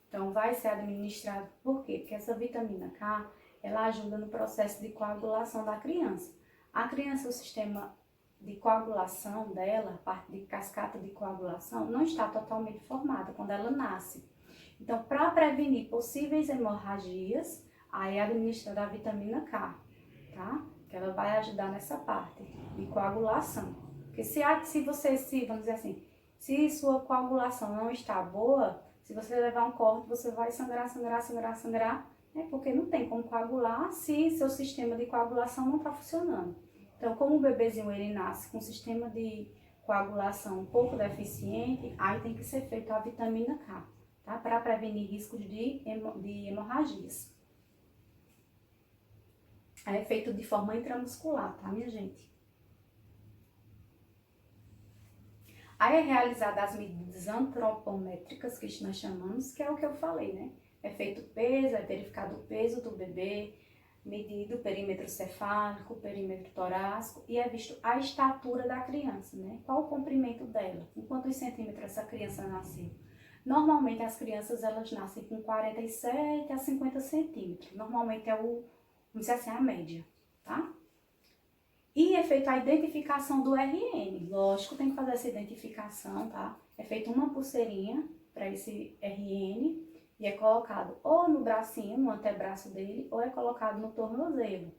Então, vai ser administrado, por quê? Porque essa vitamina K, ela ajuda no processo de coagulação da criança. A criança, o sistema de coagulação dela, a parte de cascata de coagulação, não está totalmente formada quando ela nasce. Então, para prevenir possíveis hemorragias, aí é administrada a vitamina K, tá? Que ela vai ajudar nessa parte de coagulação. Porque vamos dizer assim, se sua coagulação não está boa, se você levar um corte, você vai sangrar, né? Porque não tem como coagular se seu sistema de coagulação não está funcionando. Então, como o bebezinho ele nasce com um sistema de coagulação um pouco deficiente, aí tem que ser feito a vitamina K, tá? Para prevenir riscos de hemorragias. É feito de forma intramuscular, tá, minha gente? Aí é realizada as medidas antropométricas, que nós chamamos, que é o que eu falei, né? É feito o peso, é verificado o peso do bebê, medido o perímetro cefálico, o perímetro torácico e é visto a estatura da criança, né? Qual o comprimento dela, com quantos centímetros essa criança nasceu. Normalmente as crianças elas nascem com 47 a 50 centímetros, normalmente vamos dizer assim, a média, tá? E é feita a identificação do RN, lógico, tem que fazer essa identificação, tá? É feita uma pulseirinha para esse RN e é colocado ou no bracinho, no antebraço dele, ou é colocado no tornozelo.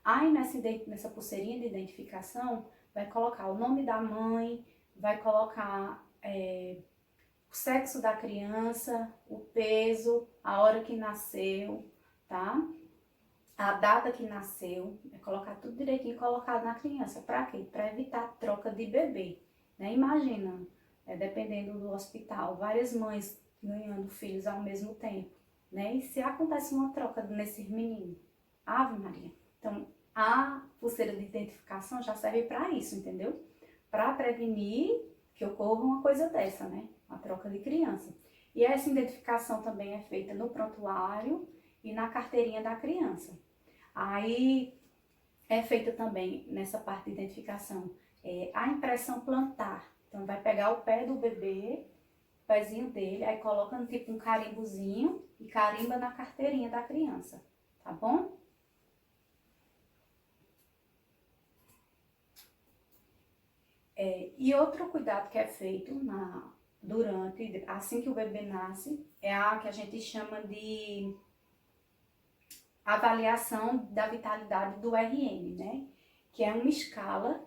Aí nessa pulseirinha de identificação, vai colocar o nome da mãe, vai colocar o sexo da criança, o peso, a hora que nasceu, tá? A data que nasceu, é colocar tudo direitinho colocado na criança. Para quê? Para evitar troca de bebê. Né? Imagina, dependendo do hospital, várias mães ganhando filhos ao mesmo tempo. Né? E se acontece uma troca nesses meninos? Ave Maria. Então, a pulseira de identificação já serve para isso, entendeu? Para prevenir que ocorra uma coisa dessa, né? Uma troca de criança. E essa identificação também é feita no prontuário e na carteirinha da criança. Aí é feita também, nessa parte de identificação, a impressão plantar. Então vai pegar o pé do bebê, o pezinho dele, aí coloca tipo um carimbozinho e carimba na carteirinha da criança, tá bom? E outro cuidado que é feito assim que o bebê nasce, é a que a gente chama de avaliação da vitalidade do RN, né? Que é uma escala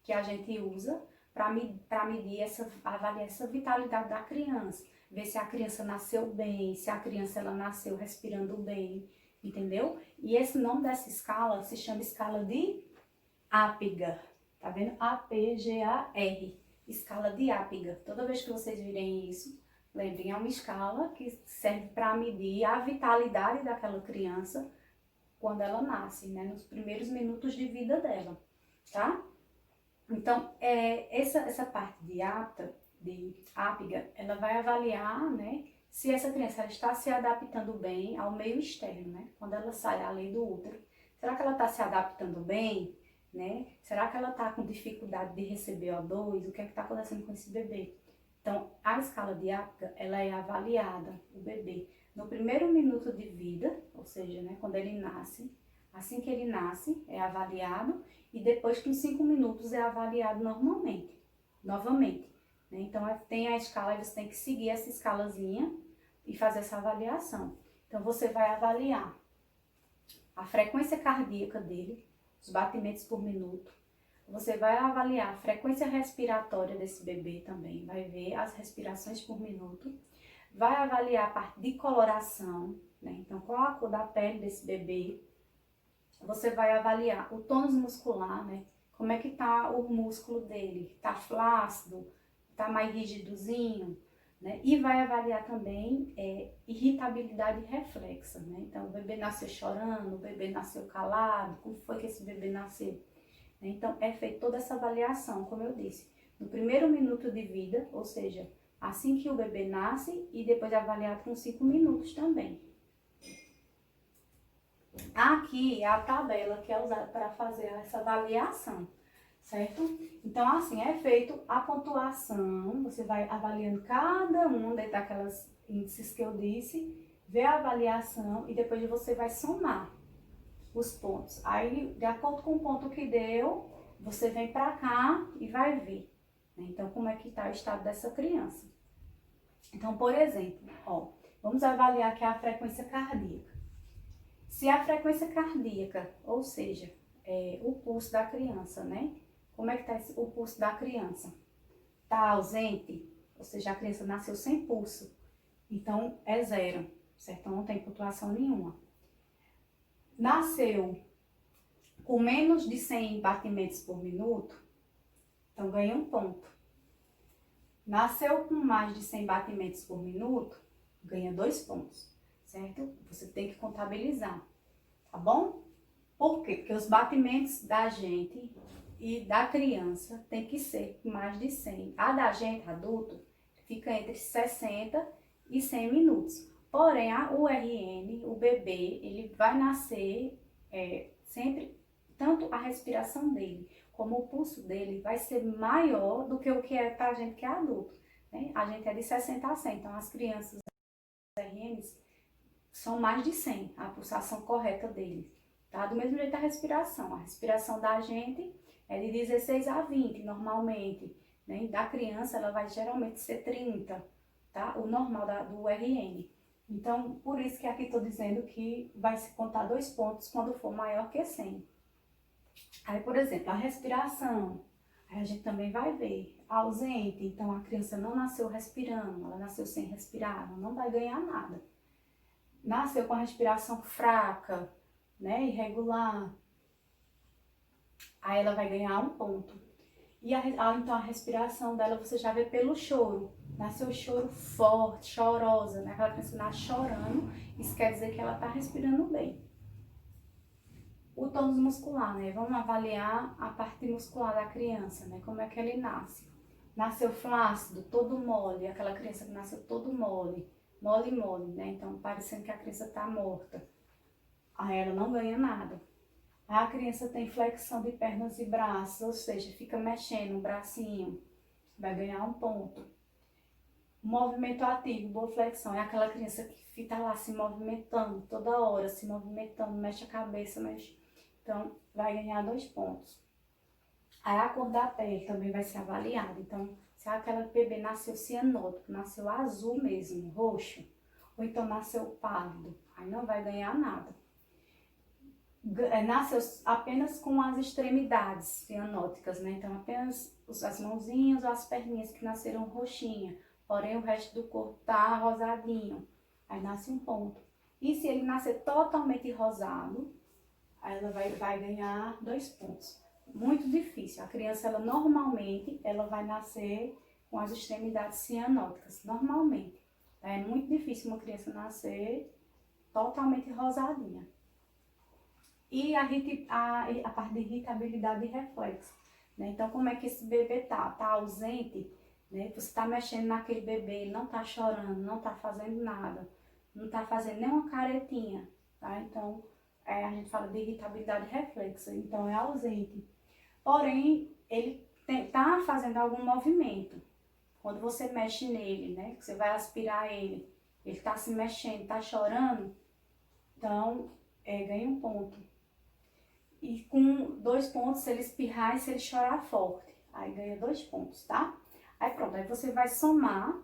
que a gente usa para medir avaliar essa vitalidade da criança, ver se a criança nasceu bem, se a criança ela nasceu respirando bem, entendeu? E esse nome dessa escala se chama escala de Apgar, tá vendo? APGAR, escala de Apgar. Toda vez que vocês virem isso, lembrem, é uma escala que serve para medir a vitalidade daquela criança quando ela nasce, né? Nos primeiros minutos de vida dela, tá? Então, essa parte de Apgar, ela vai avaliar, né? Se essa criança ela está se adaptando bem ao meio externo, né? Quando ela sai além do útero. Será que ela está se adaptando bem, né? Será que ela está com dificuldade de receber O2? O que é que está acontecendo com esse bebê? Então, a escala de Apgar, ela é avaliada, o bebê, no primeiro minuto de vida, ou seja, né, quando ele nasce, assim que ele nasce, é avaliado, e depois com 5 minutos é avaliado novamente. Né? Então, tem a escala, você tem que seguir essa escalazinha e fazer essa avaliação. Então, você vai avaliar a frequência cardíaca dele, os batimentos por minuto. Você vai avaliar a frequência respiratória desse bebê também, vai ver as respirações por minuto. Vai avaliar a parte de coloração, né? Então, qual a cor da pele desse bebê. Você vai avaliar o tônus muscular, né? Como é que tá o músculo dele? Tá flácido? Tá mais rigidozinho? Né? E vai avaliar também irritabilidade reflexa, né? Então, o bebê nasceu chorando, o bebê nasceu calado, como foi que esse bebê nasceu? Então, é feita toda essa avaliação, como eu disse, no primeiro minuto de vida, ou seja, assim que o bebê nasce e depois avaliado com 5 minutos também. Aqui é a tabela que é usada para fazer essa avaliação, certo? Então, assim, é feito a pontuação, você vai avaliando cada um daquelas índices que eu disse, vê a avaliação e depois você vai somar os pontos. Aí, de acordo com o ponto que deu, você vem para cá e vai ver, né? Então, como é que está o estado dessa criança. Então, por exemplo, vamos avaliar aqui a frequência cardíaca. Se a frequência cardíaca, ou seja, o pulso da criança, né? Como é que está o pulso da criança? Está ausente, ou seja, a criança nasceu sem pulso, então é zero, certo? Então não tem pontuação nenhuma. Nasceu com menos de 100 batimentos por minuto, então ganha 1 ponto. Nasceu com mais de 100 batimentos por minuto, ganha 2 pontos, certo? Você tem que contabilizar, tá bom? Por quê? Porque os batimentos da gente e da criança tem que ser mais de 100. A da gente, adulto, fica entre 60 e 100 minutos. Porém, o RN, o bebê, ele vai nascer sempre, tanto a respiração dele como o pulso dele vai ser maior do que o que é para a gente que é adulto, né? A gente é de 60 a 100, então as crianças RNs são mais de 100, a pulsação correta deles, tá? Do mesmo jeito a respiração da gente é de 16 a 20 normalmente, né? Da criança ela vai geralmente ser 30, tá? O normal do RN. Então, por isso que aqui estou dizendo que vai se contar 2 pontos quando for maior que 100. Aí, por exemplo, a respiração, aí a gente também vai ver, ausente, então a criança não nasceu respirando, ela nasceu sem respirar, ela não vai ganhar nada. Nasceu com a respiração fraca, né, irregular, aí ela vai ganhar 1 ponto. E então a respiração dela você já vê pelo choro. Nasceu choro forte, chorosa, né? Aquela criança nasce chorando, isso quer dizer que ela está respirando bem. O tônus muscular, né? Vamos avaliar a parte muscular da criança, né? Como é que ele nasce. Nasceu flácido, todo mole, aquela criança que nasceu todo mole, né? Então, parecendo que a criança está morta. Aí ela não ganha nada. A criança tem flexão de pernas e braços, ou seja, fica mexendo o bracinho, vai ganhar 1 ponto. Movimento ativo, boa flexão, é aquela criança que fica lá se movimentando, toda hora se movimentando, mexe a cabeça, mexe. Então, vai ganhar 2 pontos. Aí a cor da pele também vai ser avaliada. Então, se aquela bebê nasceu cianótico, nasceu azul mesmo, roxo, ou então nasceu pálido, aí não vai ganhar nada. Nasceu apenas com as extremidades cianóticas, né? Então, apenas as mãozinhas ou as perninhas que nasceram roxinha, porém o resto do corpo tá rosadinho, aí nasce 1 ponto. E se ele nascer totalmente rosado, aí ela vai ganhar 2 pontos. Muito difícil. A criança, ela normalmente, ela vai nascer com as extremidades cianóticas, normalmente. É muito difícil uma criança nascer totalmente rosadinha. E a parte de irritabilidade e reflexo, né? Então, como é que esse bebê tá? Tá ausente, né? Você tá mexendo naquele bebê, ele não tá chorando, não tá fazendo nada, não tá fazendo nenhuma caretinha, tá? Então, a gente fala de irritabilidade e reflexo, então é ausente. Porém, ele tá fazendo algum movimento. Quando você mexe nele, né? Que você vai aspirar ele tá se mexendo, tá chorando, então ganha 1 ponto. E com 2 pontos se ele espirrar e se ele chorar forte. Aí ganha 2 pontos, tá? Aí pronto, aí você vai somar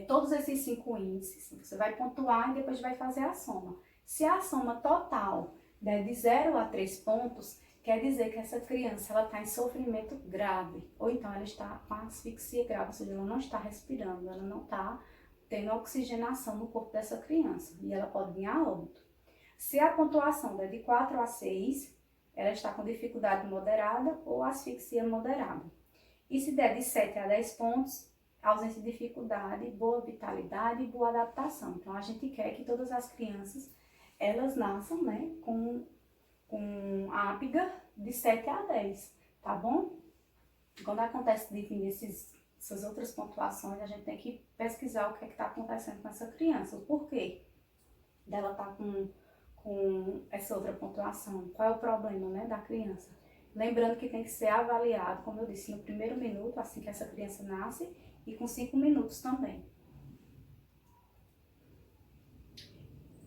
todos esses 5 índices, você vai pontuar e depois vai fazer a soma. Se a soma total der de 0 a 3 pontos, quer dizer que essa criança ela está em sofrimento grave, ou então ela está com asfixia grave, ou seja, ela não está respirando, ela não está tendo oxigenação no corpo dessa criança e ela pode vir a óbito. Se a pontuação der de 4 a 6, ela está com dificuldade moderada ou asfixia moderada. E se der de 7 a 10 pontos, ausência de dificuldade, boa vitalidade e boa adaptação. Então, a gente quer que todas as crianças, elas nasçam, né, com APGAR de 7 a 10, tá bom? Quando acontece de vir essas outras pontuações, a gente tem que pesquisar o que é que está acontecendo com essa criança, o porquê dela estar com essa outra pontuação, qual é o problema, né, da criança. Lembrando que tem que ser avaliado, como eu disse, no primeiro minuto, assim que essa criança nasce, e com 5 minutos também.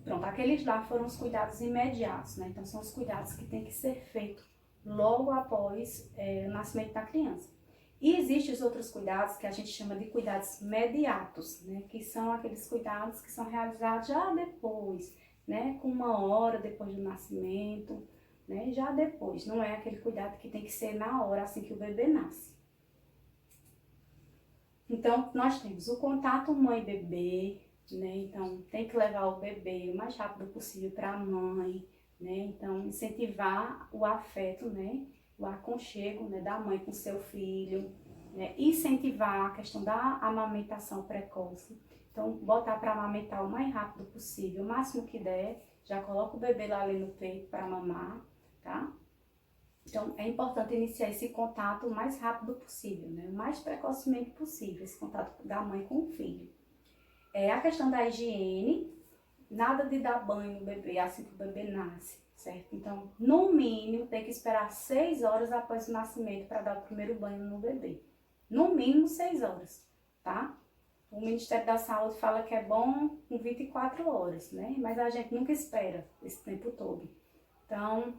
Pronto, aqueles lá foram os cuidados imediatos, né? Então, são os cuidados que tem que ser feito logo após o nascimento da criança. E existem os outros cuidados que a gente chama de cuidados mediatos, né? Que são aqueles cuidados que são realizados já depois, né, com 1 hora depois do nascimento, né, já depois, não é aquele cuidado que tem que ser na hora, assim que o bebê nasce. Então, nós temos o contato mãe-bebê, né, então tem que levar o bebê o mais rápido possível para a mãe, né, então incentivar o afeto, né, o aconchego, né, da mãe com seu filho, né, incentivar a questão da amamentação precoce. Então, botar para amamentar o mais rápido possível, o máximo que der, já coloca o bebê lá ali no peito para mamar, tá? Então, é importante iniciar esse contato o mais rápido possível, né? O mais precocemente possível, esse contato da mãe com o filho. A questão da higiene, nada de dar banho no bebê assim que o bebê nasce, certo? Então, no mínimo, tem que esperar 6 horas após o nascimento para dar o primeiro banho no bebê. No mínimo 6 horas, tá? O Ministério da Saúde fala que é bom com 24 horas, né? Mas a gente nunca espera esse tempo todo. Então,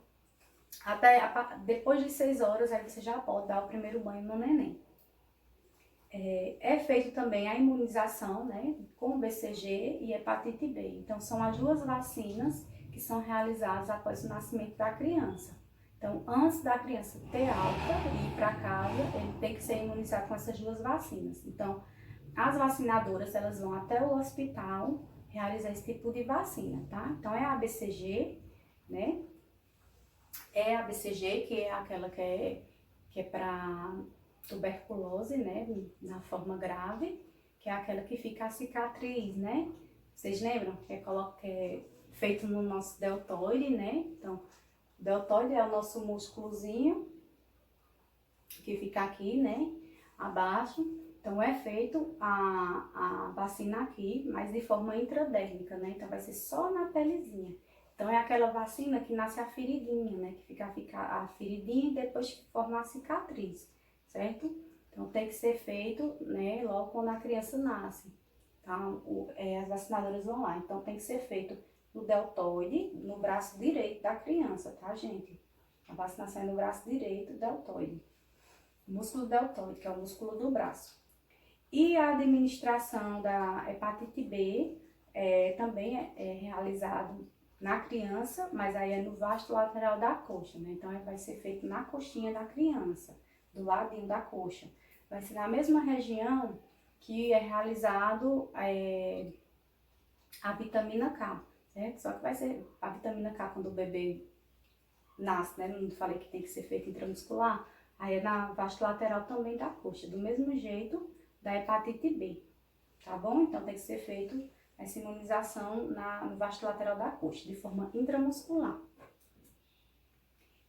depois de 6 horas, aí você já pode dar o primeiro banho no neném. É feito também a imunização, né, com BCG e hepatite B. Então, são as 2 vacinas que são realizadas após o nascimento da criança. Então, antes da criança ter alta e ir para casa, ele tem que ser imunizado com essas 2 vacinas. Então, as vacinadoras, elas vão até o hospital realizar esse tipo de vacina, tá? Então, é a BCG, né? É a BCG, que é aquela que é para tuberculose, né, na forma grave, que é aquela que fica a cicatriz, né? Vocês lembram? Que é feito no nosso deltoide, né? Então, o deltoide é o nosso músculozinho que fica aqui, né, abaixo. Então, é feito a vacina aqui, mas de forma intradérmica, né? Então, vai ser só na pelezinha. Então, é aquela vacina que nasce a feridinha, né? Que fica a feridinha e depois forma a cicatriz, certo? Então, tem que ser feito, né, logo quando a criança nasce, tá? As vacinadoras vão lá. Então, tem que ser feito no deltoide, no braço direito da criança, tá, gente? A vacinação é no braço direito, deltoide. Músculo deltoide, que é o músculo do braço. E a administração da hepatite B também é realizado na criança, mas aí é no vasto lateral da coxa, né? Então, vai ser feito na coxinha da criança, do ladinho da coxa. Vai ser na mesma região que é realizado a vitamina K, certo? Só que vai ser a vitamina K quando o bebê nasce, né? Não falei que tem que ser feito intramuscular? Aí é na vasto lateral também da coxa, do mesmo jeito da hepatite B, tá bom? Então, tem que ser feito essa imunização no vasto lateral da coxa, de forma intramuscular.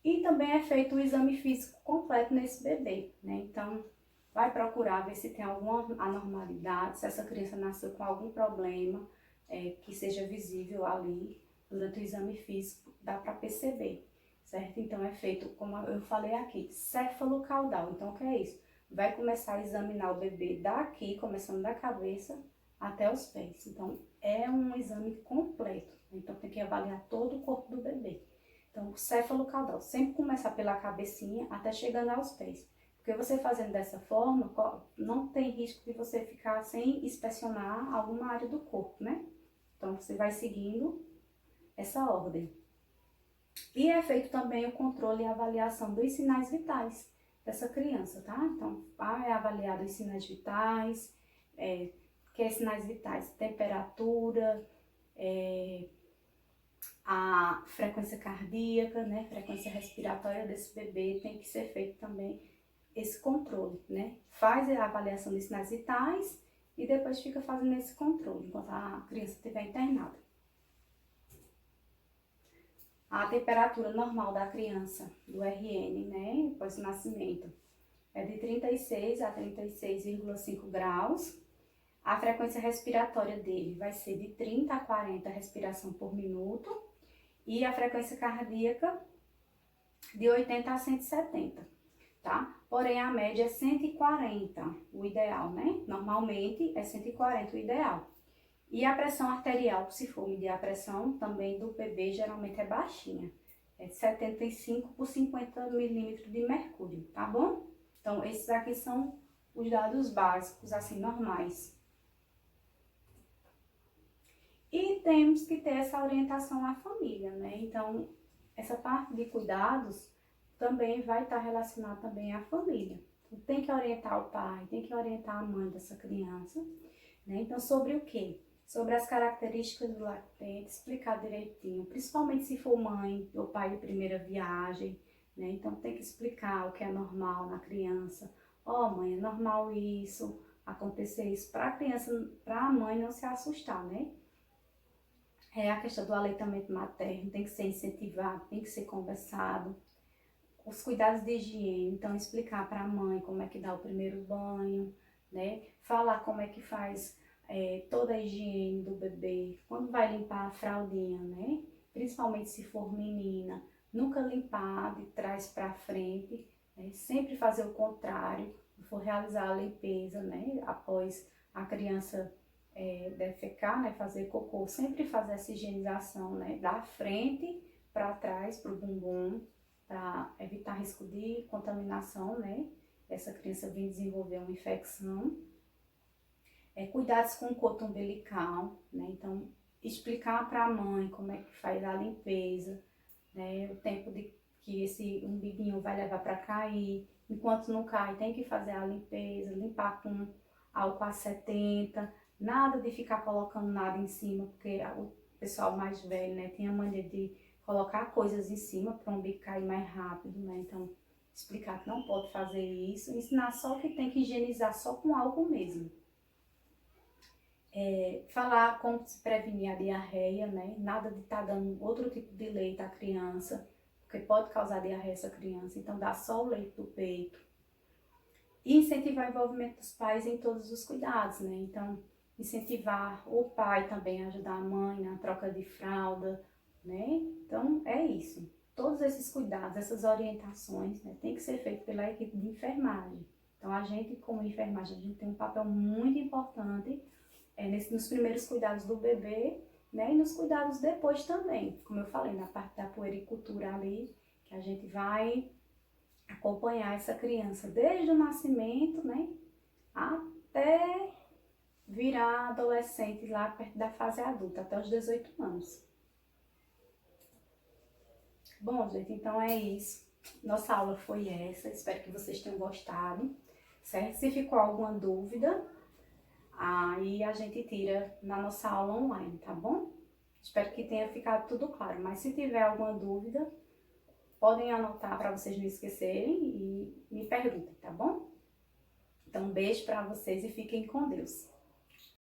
E também é feito o exame físico completo nesse bebê, né? Então, vai procurar ver se tem alguma anormalidade, se essa criança nasceu com algum problema que seja visível ali durante o exame físico, dá para perceber, certo? Então, é feito, como eu falei aqui, céfalo-caudal. Então, o que é isso? Vai começar a examinar o bebê daqui, começando da cabeça até os pés. Então, é um exame completo. Então, tem que avaliar todo o corpo do bebê. Então, o céfalo-caudal, sempre começar pela cabecinha até chegando aos pés. Porque você fazendo dessa forma, não tem risco de você ficar sem inspecionar alguma área do corpo, né? Então, você vai seguindo essa ordem. E é feito também o controle e avaliação dos sinais vitais dessa criança, tá? Então, é avaliado os sinais vitais, que é sinais vitais, temperatura, a frequência cardíaca, né? Frequência respiratória desse bebê, tem que ser feito também esse controle, né? Faz a avaliação dos sinais vitais e depois fica fazendo esse controle enquanto a criança estiver internada. A temperatura normal da criança, do RN, né, após o nascimento, é de 36 a 36,5 graus. A frequência respiratória dele vai ser de 30 a 40 respiração por minuto. E a frequência cardíaca de 80 a 170, tá? Porém, a média é 140, o ideal, né? Normalmente é 140 o ideal. E a pressão arterial, se for medir a pressão também do bebê, geralmente é baixinha. É 75 por 50 milímetros de mercúrio, tá bom? Então, esses aqui são os dados básicos, assim, normais. E temos que ter essa orientação à família, né? Então, essa parte de cuidados também vai estar relacionada também à família. Então, tem que orientar o pai, tem que orientar a mãe dessa criança, né? Então, sobre o quê? Sobre as características do lactente, explicar direitinho, principalmente se for mãe ou pai de primeira viagem, né? Então, tem que explicar o que é normal na criança. Ó, mãe, é normal isso, acontecer isso, para a criança, para a mãe não se assustar, né? É a questão do aleitamento materno, tem que ser incentivado, tem que ser conversado. Os cuidados de higiene, então explicar para a mãe como é que dá o primeiro banho, né? Falar como é que faz toda a higiene do bebê, quando vai limpar a fraldinha, né? Principalmente se for menina, nunca limpar de trás para frente, né? Sempre fazer o contrário, se for realizar a limpeza, né? Após a criança defecar, né? Fazer cocô, sempre fazer essa higienização, né? Da frente para trás, para o bumbum, para evitar risco de contaminação, né? Essa criança vem desenvolver uma infecção. Cuidados com o cordão umbilical, né? Então, explicar para a mãe como é que faz a limpeza, né? O tempo que esse umbiguinho vai levar para cair. Enquanto não cai, tem que fazer a limpeza, limpar com álcool a 70, nada de ficar colocando nada em cima, porque o pessoal mais velho, né, tem a mania de colocar coisas em cima para o umbigo cair mais rápido, né? Então, explicar que não pode fazer isso, ensinar só que tem que higienizar só com álcool mesmo. Falar como se prevenir a diarreia, né? Nada de estar dando outro tipo de leite à criança, porque pode causar diarreia essa criança, então dá só o leite do peito. E incentivar o envolvimento dos pais em todos os cuidados, né? Então, incentivar o pai também a ajudar a mãe na troca de fralda, né? Então, é isso. Todos esses cuidados, essas orientações, né, tem que ser feito pela equipe de enfermagem. Então, a gente, como enfermagem, a gente tem um papel muito importante nos primeiros cuidados do bebê, né? E nos cuidados depois também. Como eu falei, na parte da puericultura ali, que a gente vai acompanhar essa criança desde o nascimento, né? Até virar adolescente lá perto da fase adulta, até os 18 anos. Bom, gente, então é isso. Nossa aula foi essa. Espero que vocês tenham gostado, certo? Se ficou alguma dúvida, aí a gente tira na nossa aula online, tá bom? Espero que tenha ficado tudo claro, mas se tiver alguma dúvida, podem anotar para vocês não esquecerem e me perguntem, tá bom? Então, um beijo para vocês e fiquem com Deus.